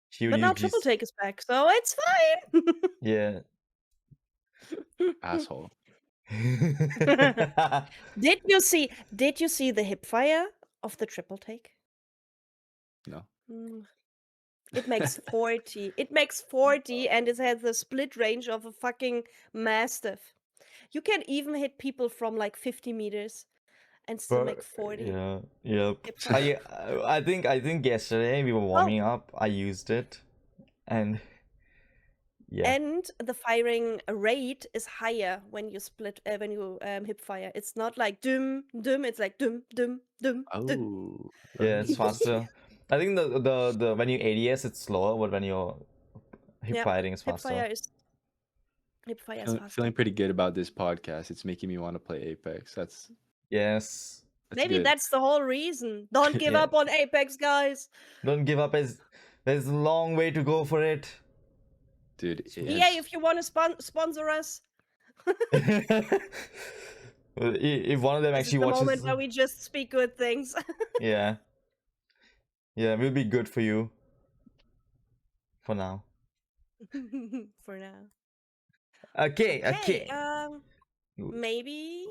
[SPEAKER 3] She would
[SPEAKER 1] But
[SPEAKER 3] use
[SPEAKER 1] now triple
[SPEAKER 3] G.
[SPEAKER 1] take is back, so it's fine.
[SPEAKER 3] Yeah.
[SPEAKER 2] Asshole.
[SPEAKER 1] Did you see the hip fire of the triple take?
[SPEAKER 2] No.
[SPEAKER 1] Mm, It makes 40. It makes 40 and it has the split range of a fucking mastiff. You can even hit people from like 50 meters and still make
[SPEAKER 3] But
[SPEAKER 1] 40
[SPEAKER 3] yeah, yep.
[SPEAKER 1] hip fire.
[SPEAKER 3] I think yesterday we were
[SPEAKER 1] Oh,
[SPEAKER 3] warming up. I used it, and yeah.
[SPEAKER 1] and the firing rate is higher when you hip fire. It's not like dum dum. It's like dum dum dum dum.
[SPEAKER 2] Oh.
[SPEAKER 3] Yeah, it's
[SPEAKER 2] Oh.
[SPEAKER 3] faster. I think the when you ADS it's slower, but when you're hip
[SPEAKER 1] Yeah,
[SPEAKER 3] firing it's
[SPEAKER 1] hip
[SPEAKER 3] faster.
[SPEAKER 1] fire is hip fire is
[SPEAKER 2] Feeling
[SPEAKER 1] faster.
[SPEAKER 2] pretty good about this podcast. It's making me want to play Apex.
[SPEAKER 3] Yes.
[SPEAKER 2] That's
[SPEAKER 1] Maybe
[SPEAKER 2] good.
[SPEAKER 1] that's the whole reason. Don't give
[SPEAKER 3] Yeah.
[SPEAKER 1] up on Apex, guys.
[SPEAKER 3] Don't give up as there's a long way to go for it.
[SPEAKER 2] Dude,
[SPEAKER 1] EA,
[SPEAKER 2] it's
[SPEAKER 1] if you want to sponsor us,
[SPEAKER 3] If one of them
[SPEAKER 1] this is
[SPEAKER 3] actually
[SPEAKER 1] the moment
[SPEAKER 3] watches,
[SPEAKER 1] where we just speak good things.
[SPEAKER 3] yeah, yeah, it will be good for you for now.
[SPEAKER 1] For now.
[SPEAKER 3] Okay,
[SPEAKER 1] Okay,
[SPEAKER 3] okay.
[SPEAKER 1] maybe.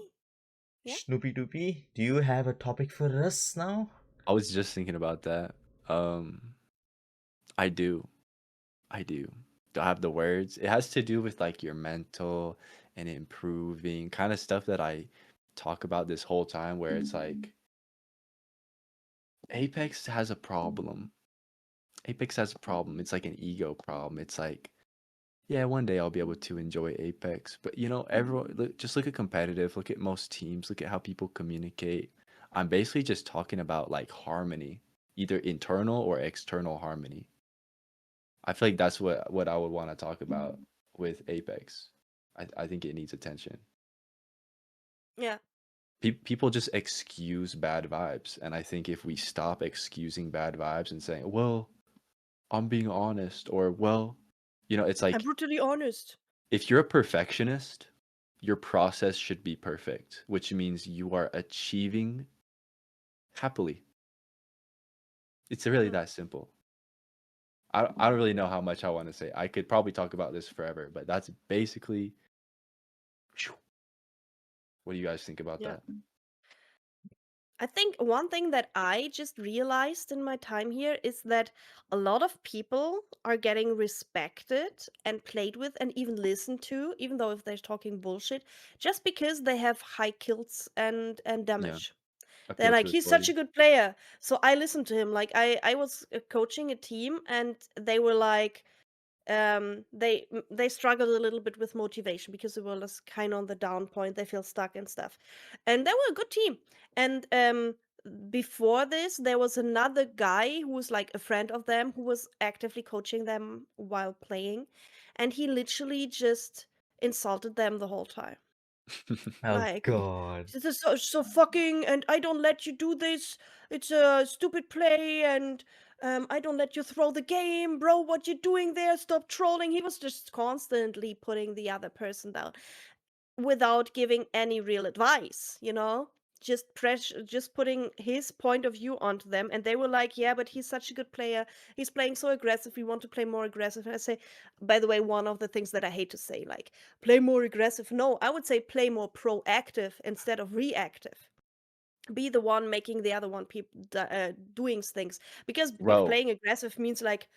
[SPEAKER 1] Yeah.
[SPEAKER 3] Snoopy Doopy, do you have a topic for us now?
[SPEAKER 2] I was just thinking about that. I do. I do. Do I have the words? It has to do with like your mental and improving kind of stuff that I talk about this whole time where it's like Apex has a problem. Apex has a problem. It's like an ego problem. It's like, yeah, one day I'll be able to enjoy Apex. But everyone just look at competitive, look at most teams, look at how people communicate. I'm basically just talking about like harmony, either internal or external harmony. I feel like that's what I would want to talk about with Apex. I think it needs attention.
[SPEAKER 1] Yeah.
[SPEAKER 2] People just excuse bad vibes, and I think if we stop excusing bad vibes and saying, "Well, I'm being honest," or "Well," it's
[SPEAKER 1] I'm
[SPEAKER 2] like
[SPEAKER 1] brutally honest.
[SPEAKER 2] if you're a perfectionist, your process should be perfect, which means you are achieving happily. It's really
[SPEAKER 1] Mm.
[SPEAKER 2] that simple. I don't really know how much I want to say. I could probably talk about this forever, but that's basically. What do you guys think about
[SPEAKER 1] Yeah.
[SPEAKER 2] that?
[SPEAKER 1] I think one thing that I just realized in my time here is that a lot of people are getting respected and played with and even listened to, even though if they're talking bullshit, just because they have high kills and
[SPEAKER 2] Yeah,
[SPEAKER 1] damage. They're
[SPEAKER 2] appeal to
[SPEAKER 1] like, he's such
[SPEAKER 2] authority.
[SPEAKER 1] a good player. So I listened to him. Like I was coaching a team and they were like, they struggled a little bit with motivation because they were just kind of on the down point. They feel stuck and stuff, and they were a good team. And before this, there was another guy who was like a friend of them who was actively coaching them while playing, and he literally just insulted them the whole time.
[SPEAKER 3] Oh
[SPEAKER 1] Like,
[SPEAKER 3] God.
[SPEAKER 1] this is so fucking, and I don't let you do this. It's a stupid play, and I don't let you throw the game, bro. What you doing there? Stop trolling. He was just constantly putting the other person down without giving any real advice, you know? Just pressure, just putting his point of view onto them, and they were like, "Yeah, but he's such a good player. He's playing so aggressive. We want to play more aggressive." And I say, by the way, one of the things that I hate to say, like, play more aggressive. No, I would say play more proactive instead of reactive. Be the one making the other one doing things, because
[SPEAKER 2] Well,
[SPEAKER 1] playing aggressive means like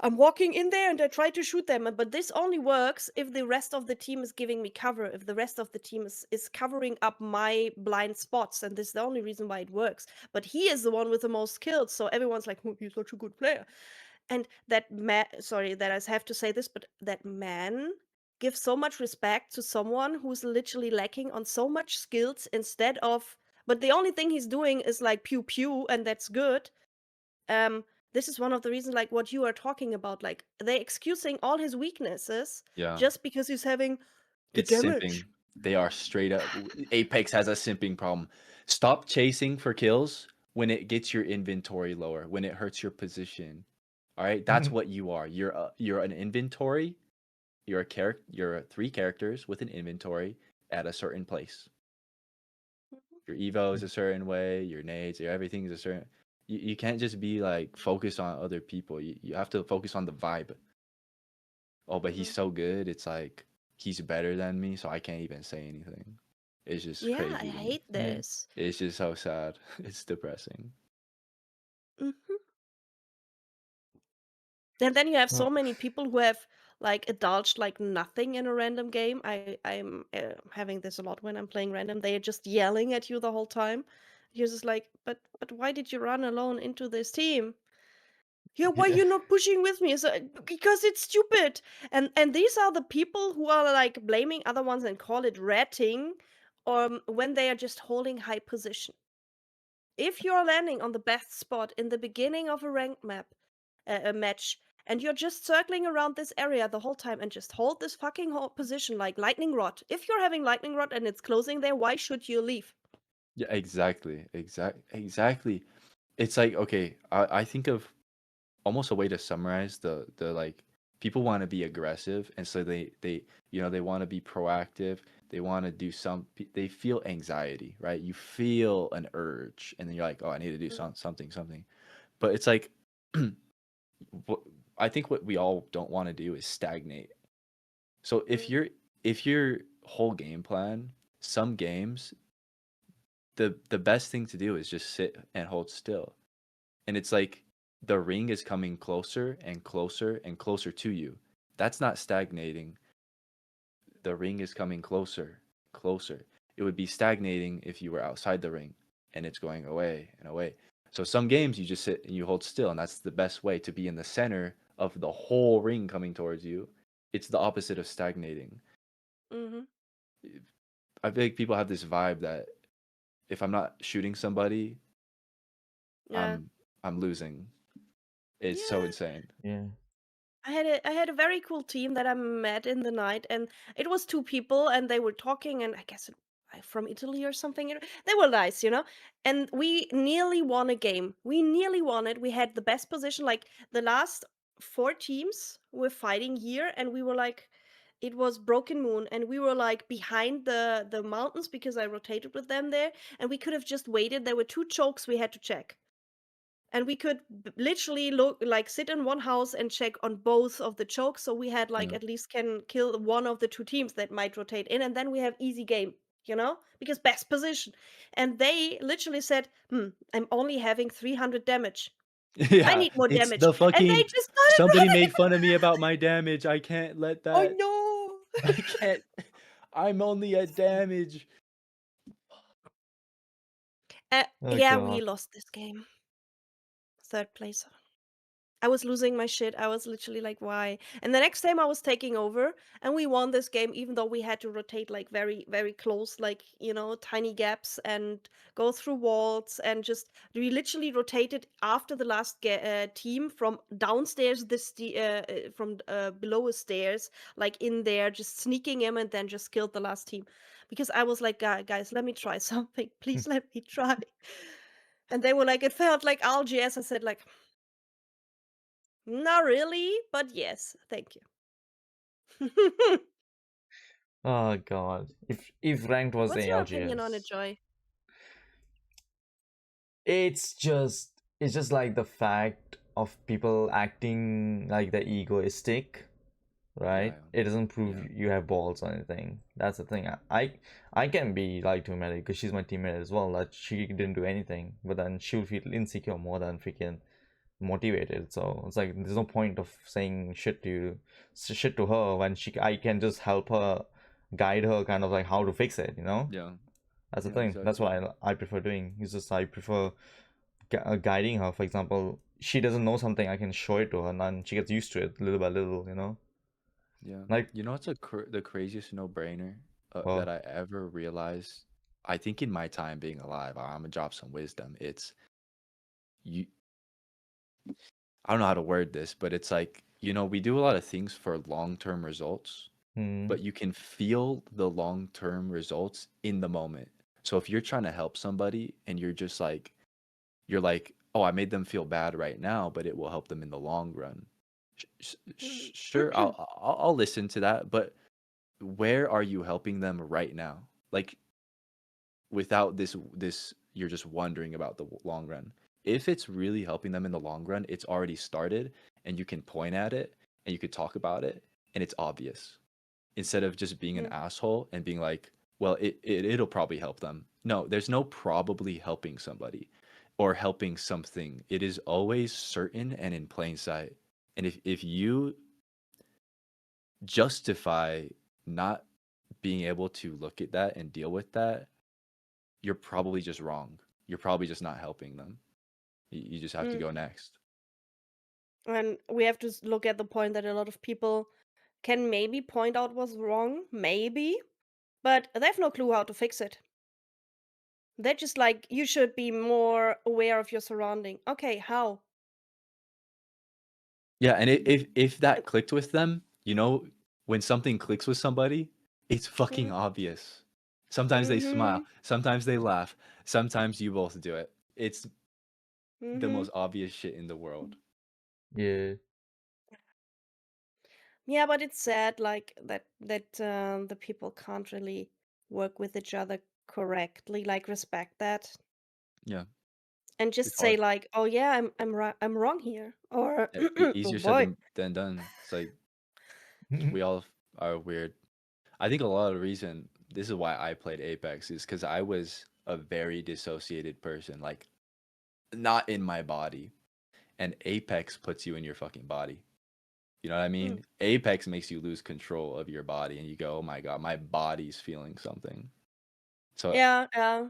[SPEAKER 1] I'm walking in there and I try to shoot them, but this only works if the rest of the team is giving me cover, if the rest of the team is covering up my blind spots, and this is the only reason why it works. But he is the one with the most kills, so everyone's like, "Oh, he's such a good player." And that man, sorry that I have to say this, but that man gives so much respect to someone who's literally lacking on so much skills instead of, but the only thing he's doing is like pew pew, and that's good. um this is one of the reasons, like what you are talking about, like they excusing all his weaknesses
[SPEAKER 2] yeah,
[SPEAKER 1] just because he's having the
[SPEAKER 2] it's simping.
[SPEAKER 1] damage.
[SPEAKER 2] They are straight up. Apex has a simping problem. Stop chasing for kills when it gets your inventory lower, when it hurts your position. All right, that's what you are. You're an inventory. You're a character. You're three characters with an inventory at a certain place. Your evo is a certain way. Your nades, your everything is a certain. You can't just be like focused on other people. You have to focus on the vibe. Oh, but he's
[SPEAKER 1] Mhm.
[SPEAKER 2] so good. It's like he's better than me, so I can't even say anything. It's just
[SPEAKER 1] Yeah, I
[SPEAKER 2] crazy to me.
[SPEAKER 1] hate
[SPEAKER 3] Yeah.
[SPEAKER 1] this.
[SPEAKER 2] It's just so sad. It's depressing.
[SPEAKER 1] Mhm. And then you have so
[SPEAKER 3] Well,
[SPEAKER 1] many people who have like indulged like nothing in a random game. I'm having this a lot when I'm playing random. They are just yelling at you the whole time. You're just like, but why did you run alone into this team? Yeah, why
[SPEAKER 3] yeah.
[SPEAKER 1] you not pushing with me? So, because it's stupid. And these are the people who are like blaming other ones and call it ratting, when they are just holding high position. If you're landing on the best spot in the beginning of a ranked a match, and you're just circling around this area the whole time and just hold this fucking whole position like lightning rod. If you're having lightning rod and it's closing there, why should you leave?
[SPEAKER 2] Yeah, exactly. Exactly. It's like, okay, I think of almost a way to summarize the like people want to be aggressive, and so they want to be proactive. They want to do they feel anxiety, right? You feel an urge, and then you're like, oh, I need to do
[SPEAKER 1] Mm,
[SPEAKER 2] something. But it's like what I think what we all don't want to do is stagnate. So
[SPEAKER 1] mm,
[SPEAKER 2] if your whole game plan, some games, the best thing to do is just sit and hold still. And it's like the ring is coming closer and closer and closer to you. That's not stagnating. The ring is coming closer, closer. It would be stagnating if you were outside the ring and it's going away and away. So some games you just sit and you hold still, and that's the best way to be in the center of the whole ring coming towards you. It's the opposite of stagnating.
[SPEAKER 1] mhm.
[SPEAKER 2] I feel like people have this vibe that if I'm not shooting somebody,
[SPEAKER 1] Yeah.
[SPEAKER 2] I'm losing. It's so
[SPEAKER 1] Yeah.
[SPEAKER 2] insane.
[SPEAKER 3] Yeah.
[SPEAKER 1] I had a very cool team that I met in the night, and it was two people, and they were talking, and I guess from Italy or something. They were nice, and we nearly won a game. We nearly won it. We had the best position. Like the last four teams were fighting here, and we were like, it was Broken Moon, and we were like behind the mountains because I rotated with them there, and we could have just waited. There were two chokes we had to check, and we could literally look like sit in one house and check on both of the chokes, so we had like
[SPEAKER 2] Yeah.
[SPEAKER 1] at least can kill one of the two teams that might rotate in, and then we have easy game, because best position. And they literally said, I'm only having 300 damage, I
[SPEAKER 2] Yeah,
[SPEAKER 1] need more
[SPEAKER 2] it's
[SPEAKER 1] damage.
[SPEAKER 2] the
[SPEAKER 1] And they
[SPEAKER 2] fucking
[SPEAKER 1] just started
[SPEAKER 2] somebody
[SPEAKER 1] running.
[SPEAKER 2] made fun of me about my damage. I can't let
[SPEAKER 1] Oh
[SPEAKER 2] that.
[SPEAKER 1] no.
[SPEAKER 2] I can't. I'm only at damage.
[SPEAKER 3] Oh
[SPEAKER 1] Yeah, we
[SPEAKER 3] god.
[SPEAKER 1] lost this game, third place. I was losing my shit. I was literally like, why? And the next time I was taking over, and we won this game, even though we had to rotate like very, very close, like, tiny gaps and go through walls, and just we literally rotated after the last team from downstairs, from below a stairs, like in there, just sneaking him, and then just killed the last team. Because I was like, guys, let me try something. Please let me try. And they were like, it felt like ALGS. I said, like, not really, but yes, thank you.
[SPEAKER 3] Oh god. If ranked was
[SPEAKER 1] What's your opinion on it,
[SPEAKER 3] ALGS,
[SPEAKER 1] Joy?
[SPEAKER 3] it's just like the fact of people acting like they're egoistic, right?
[SPEAKER 2] Yeah,
[SPEAKER 3] It doesn't prove
[SPEAKER 2] yeah,
[SPEAKER 3] you have balls or anything. That's the thing. I can be like to Melly because she's my teammate as well. That she didn't do anything, but then she'll feel insecure more than freaking motivated. So it's like there's no point of saying shit to her when I can just help her, guide her, kind of like how to fix it.
[SPEAKER 2] yeah,
[SPEAKER 3] That's the
[SPEAKER 2] yeah.
[SPEAKER 3] thing. That's
[SPEAKER 2] Exactly.
[SPEAKER 3] what I prefer doing. It's just I prefer guiding her. For example, she doesn't know something, I can show it to her, and then she gets used to it little by little.
[SPEAKER 2] Yeah.
[SPEAKER 3] Like,
[SPEAKER 2] You know what's the craziest no-brainer that
[SPEAKER 3] well,
[SPEAKER 2] I ever realized? I think in my time being alive, I'm gonna drop some wisdom. It's you. I don't know how to word this, but it's like, we do a lot of things for long-term results,
[SPEAKER 3] hmm,
[SPEAKER 2] but you can feel the long-term results in the moment. So if you're trying to help somebody and you're like, oh, I made them feel bad right now, but it will help them in the long run.
[SPEAKER 1] Mm.
[SPEAKER 2] Sure, I'll listen to that, but where are you helping them right now? Like without this you're just wondering about the long run. If it's really helping them in the long run, it's already started and you can point at it and you could talk about it and it's obvious. Instead of just being an
[SPEAKER 1] Mm.
[SPEAKER 2] asshole and being like, well, it'll probably help them. No, there's no probably helping somebody or helping something. It is always certain and in plain sight. And if you justify not being able to look at that and deal with that, you're probably just wrong. You're probably just not helping them. You just have to go
[SPEAKER 1] Mm.
[SPEAKER 2] next.
[SPEAKER 1] And we have to look at the point that a lot of people can maybe point out what's wrong, maybe, but they have no clue how to fix it. They're just like, you should be more aware of your surrounding. Okay, how?
[SPEAKER 2] Yeah, and if that clicked with them, when something clicks with somebody, it's fucking obvious. Sometimes they
[SPEAKER 1] Mm-hmm.
[SPEAKER 2] smile, sometimes they laugh, sometimes you both do it. It's the
[SPEAKER 1] Mm-hmm.
[SPEAKER 2] most obvious shit in the world.
[SPEAKER 3] yeah.
[SPEAKER 1] Yeah, but it's sad, like the people can't really work with each other correctly, like respect that,
[SPEAKER 2] Yeah,
[SPEAKER 1] and just
[SPEAKER 2] it's
[SPEAKER 1] say
[SPEAKER 2] hard.
[SPEAKER 1] like, "Oh yeah, I'm wrong here," or "Oh
[SPEAKER 2] Easier said
[SPEAKER 1] boy."
[SPEAKER 2] than done. It's like we all are weird. I think a lot of the reason this is why I played Apex is because I was a very dissociated person, like not in my body. And Apex puts you in your fucking body. You know what I
[SPEAKER 1] Mm.
[SPEAKER 2] mean? Apex makes you lose control of your body and you go, oh my God, my body's feeling something. So,
[SPEAKER 1] Yeah, yeah.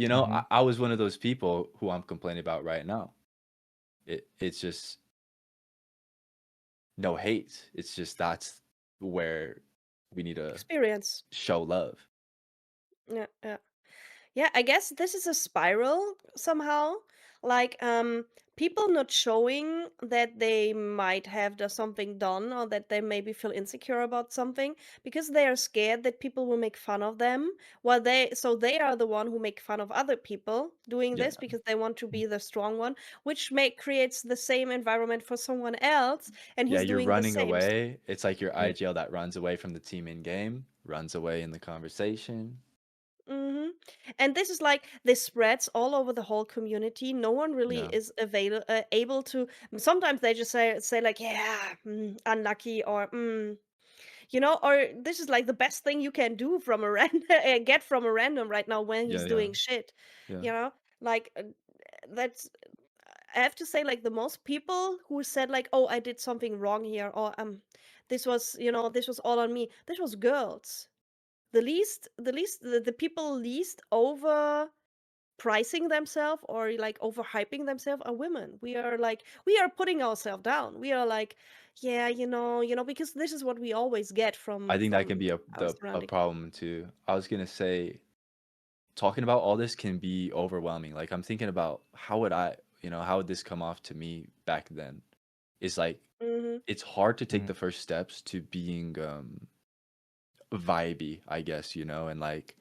[SPEAKER 3] Hmm.
[SPEAKER 2] I was one of those people who I'm complaining about right now. It's just no hate. It's just that's where we need to
[SPEAKER 1] Experience.
[SPEAKER 2] show love.
[SPEAKER 1] Yeah, yeah. Yeah, I guess this is a spiral somehow. Like, people not showing that they might have something done or that they maybe feel insecure about something because they are scared that people will make fun of them while they are the one who make fun of other people doing
[SPEAKER 2] Yeah.
[SPEAKER 1] this because they want to be the strong one, which creates the same environment for someone else and
[SPEAKER 2] Yeah,
[SPEAKER 1] he's
[SPEAKER 2] you're
[SPEAKER 1] doing the
[SPEAKER 2] running
[SPEAKER 1] same.
[SPEAKER 2] away. It's like your
[SPEAKER 3] Yeah.
[SPEAKER 2] IGL that runs away from the team in game, runs away in the conversation.
[SPEAKER 1] Hmm. And this is like this spreads all over the whole community. No one really
[SPEAKER 2] Yeah.
[SPEAKER 1] is able to. Sometimes they just say like, "Yeah, unlucky," or or this is like the best thing you can do from a random get from a random right now when
[SPEAKER 2] Yeah,
[SPEAKER 1] he's
[SPEAKER 2] yeah.
[SPEAKER 1] doing shit.
[SPEAKER 2] Yeah.
[SPEAKER 1] You know, like that's. I have to say, like the most people who said like, "Oh, I did something wrong here," or this was all on me. This was girls. The people least over pricing themselves or like overhyping themselves are women. We are putting ourselves down. We are like, yeah, because this is what we always get
[SPEAKER 2] I
[SPEAKER 1] from
[SPEAKER 2] think that can be
[SPEAKER 1] our
[SPEAKER 2] a
[SPEAKER 1] surrounding.
[SPEAKER 2] problem too. I was gonna say talking about all this can be overwhelming. Like I'm thinking about how would this come off to me back then? It's like
[SPEAKER 1] Mhm.
[SPEAKER 2] it's hard to take
[SPEAKER 3] Mm-hmm.
[SPEAKER 2] the first steps to being vibey, I guess, and like,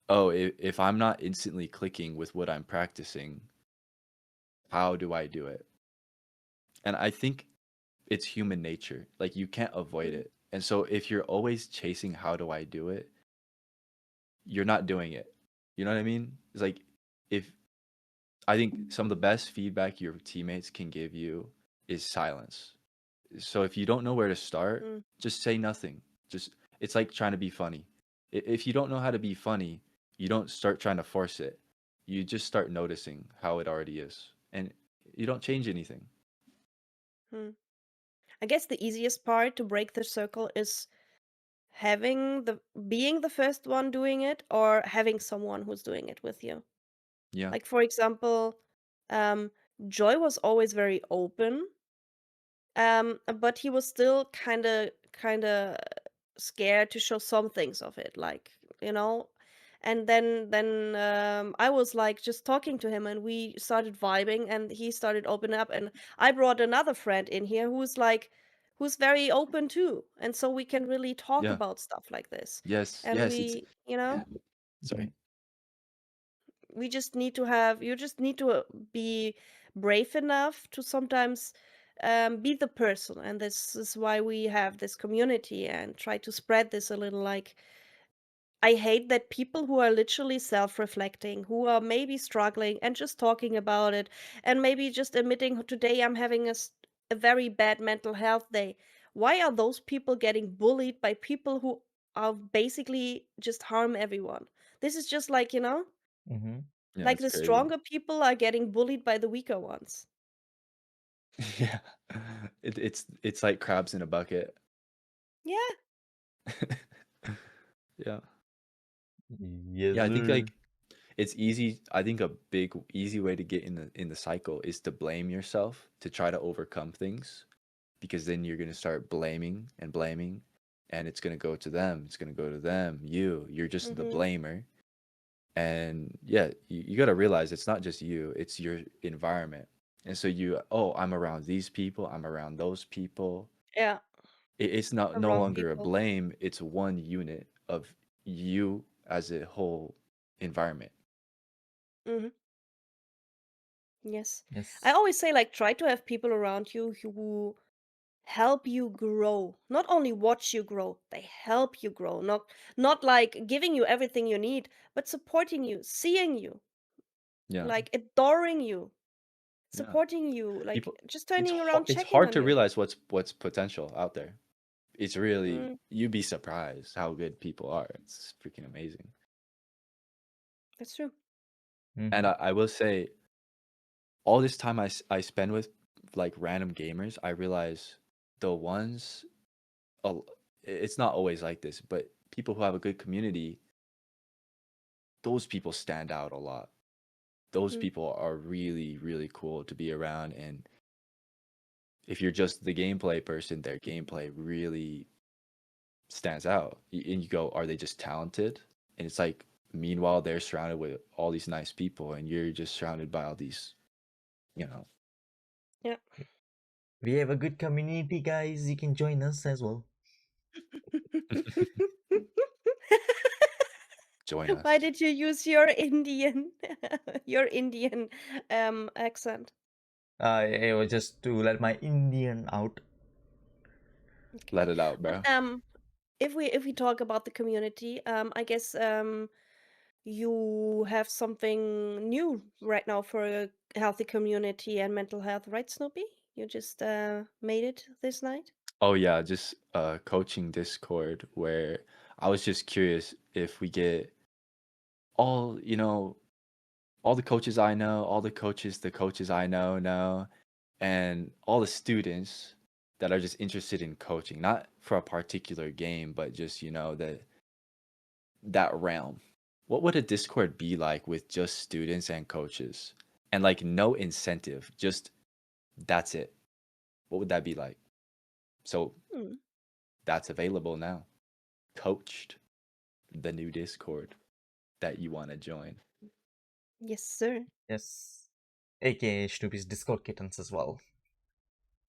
[SPEAKER 2] oh, if I'm not instantly clicking with what I'm practicing, how do I do it? And I think it's human nature. Like you can't avoid
[SPEAKER 1] Mhm.
[SPEAKER 2] it. And so if you're always chasing how do I do it, you're not doing it. You know what I mean? It's like if I think some of the best feedback your teammates can give you is silence. So if you don't know where to start,
[SPEAKER 1] Mm.
[SPEAKER 2] just say nothing. Just it's like trying to be funny. If you don't know how to be funny, you don't start trying to force it. You just start noticing how it already is, and you don't change anything.
[SPEAKER 1] Mm. I guess the easiest part to break the circle is having the being the first one doing it or having someone who's doing it with you.
[SPEAKER 2] Yeah,
[SPEAKER 1] Like for example, um, Joy was always very open. But he was still kinda scared to show some things of it, like, you know? And then I was like just talking to him and we started vibing and he started opening up and I brought another friend in here who's very open too. And so we can really talk
[SPEAKER 2] yeah,
[SPEAKER 1] about stuff like this.
[SPEAKER 2] yes,
[SPEAKER 1] And
[SPEAKER 2] yes. It's yeah.
[SPEAKER 3] Mm-hmm.
[SPEAKER 2] Sorry.
[SPEAKER 1] we just need to have you just need to be brave enough to sometimes be the person, and this is why we have this community and try to spread this a little. Like, I hate that people who are literally self-reflecting, who are maybe struggling and just talking about it and maybe just admitting, today I'm having a very bad mental health day. Why are those people getting bullied by people who are basically just harm everyone? This is just like,
[SPEAKER 3] Mm-hmm.
[SPEAKER 2] Yeah,
[SPEAKER 1] like
[SPEAKER 2] it's
[SPEAKER 1] the
[SPEAKER 2] crazy.
[SPEAKER 1] stronger people are getting bullied by the weaker ones.
[SPEAKER 2] Yeah, it's like crabs in a bucket.
[SPEAKER 1] Yeah.
[SPEAKER 2] Yeah,
[SPEAKER 3] Yes,
[SPEAKER 2] yeah. I think
[SPEAKER 3] sir.
[SPEAKER 2] like it's easy. I think a big easy way to get in the cycle is to blame yourself to try to overcome things, because then you're gonna start blaming and blaming, and it's gonna go to them. It's gonna go to them. You're just the
[SPEAKER 1] Mhm.
[SPEAKER 2] blamer. And yeah, you got to realize it's not just you, it's your environment. And so I'm around these people, I'm around those people.
[SPEAKER 1] Yeah.
[SPEAKER 2] It's not
[SPEAKER 1] The
[SPEAKER 2] no
[SPEAKER 1] wrong
[SPEAKER 2] longer a
[SPEAKER 1] people.
[SPEAKER 2] blame, it's one unit of you as a whole environment.
[SPEAKER 1] Mhm. Yes. I
[SPEAKER 3] Yes.
[SPEAKER 1] always say, like, try to have people around you who help you grow. Not only watch you grow, they help you grow. Not like giving you everything you need, but supporting you, seeing you,
[SPEAKER 2] Yeah.
[SPEAKER 1] like adoring you,
[SPEAKER 2] Yeah.
[SPEAKER 1] supporting you, like
[SPEAKER 2] People
[SPEAKER 1] just
[SPEAKER 2] it's
[SPEAKER 1] turning
[SPEAKER 2] hard
[SPEAKER 1] around,
[SPEAKER 2] it's
[SPEAKER 1] checking
[SPEAKER 2] hard
[SPEAKER 1] on
[SPEAKER 2] to
[SPEAKER 1] you.
[SPEAKER 2] realize what's potential out there. It's really
[SPEAKER 1] Mm,
[SPEAKER 2] you'd be surprised how good people are. It's freaking amazing.
[SPEAKER 1] that's true.
[SPEAKER 2] And
[SPEAKER 3] Mm-hmm.
[SPEAKER 2] I will say all this time I spend with like random gamers, I realize the ones, oh, it's not always like this, but people who have a good community, those people stand out a lot. Those
[SPEAKER 1] Mm,
[SPEAKER 2] people are really, really cool to be around. And if you're just the gameplay person, their gameplay really stands out. And you go, are they just talented? And it's like, meanwhile, they're surrounded with all these nice people, and you're just surrounded by all these, you know,
[SPEAKER 1] Yeah.
[SPEAKER 3] We have a good community, guys. You can join us as well.
[SPEAKER 2] Join us.
[SPEAKER 1] Why did you use your Indian accent?
[SPEAKER 3] It was just to let my Indian out.
[SPEAKER 2] Let it out,
[SPEAKER 1] But
[SPEAKER 2] bro.
[SPEAKER 1] if we talk about the community, I guess you have something new right now for a healthy community and mental health, right, Snoopy? You just made it this night.
[SPEAKER 2] Oh yeah, just coaching Discord where I was just curious if we get all, all the coaches I know, all the coaches I know, and all the students that are just interested in coaching, not for a particular game, but just, that realm. What would a Discord be like with just students and coaches and like no incentive, just that's it? What would that be like? So
[SPEAKER 1] Hmm.
[SPEAKER 2] that's available now. Coached, the new Discord that you want to join.
[SPEAKER 1] Yes, sir.
[SPEAKER 3] Yes. AKA Snoopy's Discord kittens as well.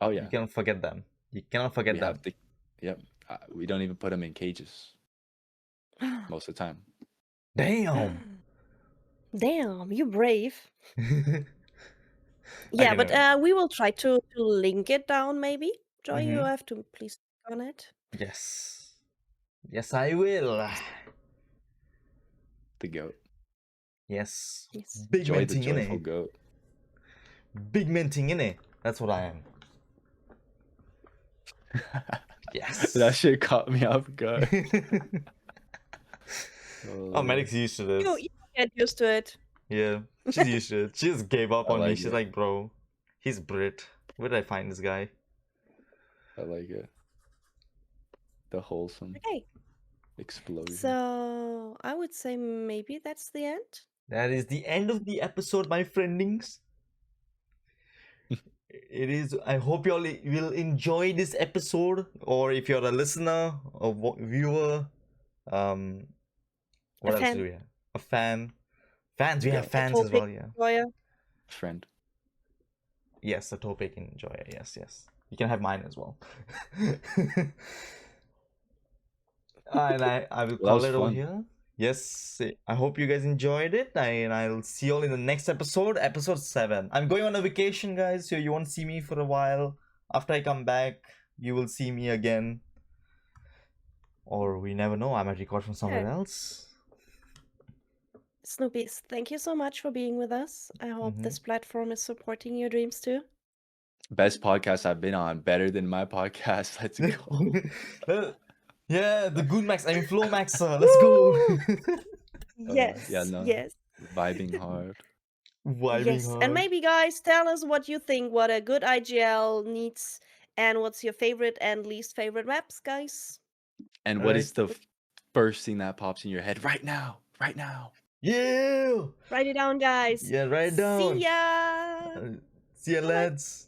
[SPEAKER 2] Oh
[SPEAKER 3] You
[SPEAKER 2] yeah,
[SPEAKER 3] cannot forget them. You cannot forget
[SPEAKER 2] we
[SPEAKER 3] them.
[SPEAKER 2] have the, yep. We don't even put them in cages most of the time.
[SPEAKER 3] Damn.
[SPEAKER 1] Damn, you brave.
[SPEAKER 3] I
[SPEAKER 1] Yeah,
[SPEAKER 3] can.
[SPEAKER 1] but we will try to link it down maybe. Joy, you
[SPEAKER 3] Mhm.
[SPEAKER 1] have to please click on it.
[SPEAKER 3] Yes. Yes, I will.
[SPEAKER 2] The goat.
[SPEAKER 3] Yes.
[SPEAKER 1] Yes.
[SPEAKER 3] Big
[SPEAKER 2] Joy the
[SPEAKER 3] minting in
[SPEAKER 2] joyful
[SPEAKER 3] it.
[SPEAKER 2] goat.
[SPEAKER 3] Big minting in it. That's what I am. Yes.
[SPEAKER 2] That shit caught me off guard.
[SPEAKER 3] Oh, Medic's used to this.
[SPEAKER 1] You get used to it.
[SPEAKER 3] Yeah, she's used to it. She just gave up
[SPEAKER 2] I
[SPEAKER 3] on me.
[SPEAKER 2] like
[SPEAKER 3] She's
[SPEAKER 2] it.
[SPEAKER 3] like, bro, he's Brit. Where did I find this guy?
[SPEAKER 2] I like it. The wholesome
[SPEAKER 1] Okay.
[SPEAKER 2] explosion.
[SPEAKER 1] So I would say maybe that's the end.
[SPEAKER 3] That is the end of the episode, my friendings. It is. I hope you all will enjoy this episode, or if you're a listener or viewer, what
[SPEAKER 1] A
[SPEAKER 3] else
[SPEAKER 1] fan.
[SPEAKER 3] do we have? A fan. Fans. We have
[SPEAKER 1] Yeah, a
[SPEAKER 3] fans as
[SPEAKER 1] topic
[SPEAKER 3] well. Yeah.
[SPEAKER 1] enjoyer.
[SPEAKER 2] Friend.
[SPEAKER 3] Yes, a topic enjoyer. Yes, yes. You can have mine as well. And I will
[SPEAKER 2] Well, that
[SPEAKER 3] call
[SPEAKER 2] was
[SPEAKER 3] it over
[SPEAKER 2] fun.
[SPEAKER 3] here. Yes, I hope you guys enjoyed it, and I'll see you all in the next episode, episode 7. I'm going on a vacation, guys, so you won't see me for a while. After I come back, you will see me again. Or we never know, I might record from somewhere else.
[SPEAKER 1] Snoopy, thank you so much for being with us. I hope this platform is supporting your dreams too.
[SPEAKER 2] Best podcast I've been on. Better than my podcast. Let's go.
[SPEAKER 3] Yeah, the good max. I mean, FlowMaxxer. Let's go.
[SPEAKER 1] Yes,
[SPEAKER 2] Yeah, no.
[SPEAKER 1] yes.
[SPEAKER 2] Vibing hard.
[SPEAKER 3] Vibing
[SPEAKER 1] Yes,
[SPEAKER 3] hard.
[SPEAKER 1] and maybe guys, tell us what you think, what a good IGL needs, and what's your favorite and least favorite maps, guys.
[SPEAKER 2] And what is the first thing that pops in your head right now? Right now.
[SPEAKER 3] Yeah.
[SPEAKER 1] Write it down, guys.
[SPEAKER 3] Yeah, write it down.
[SPEAKER 1] See ya.
[SPEAKER 3] See ya,
[SPEAKER 1] Bye-bye.
[SPEAKER 3] lads.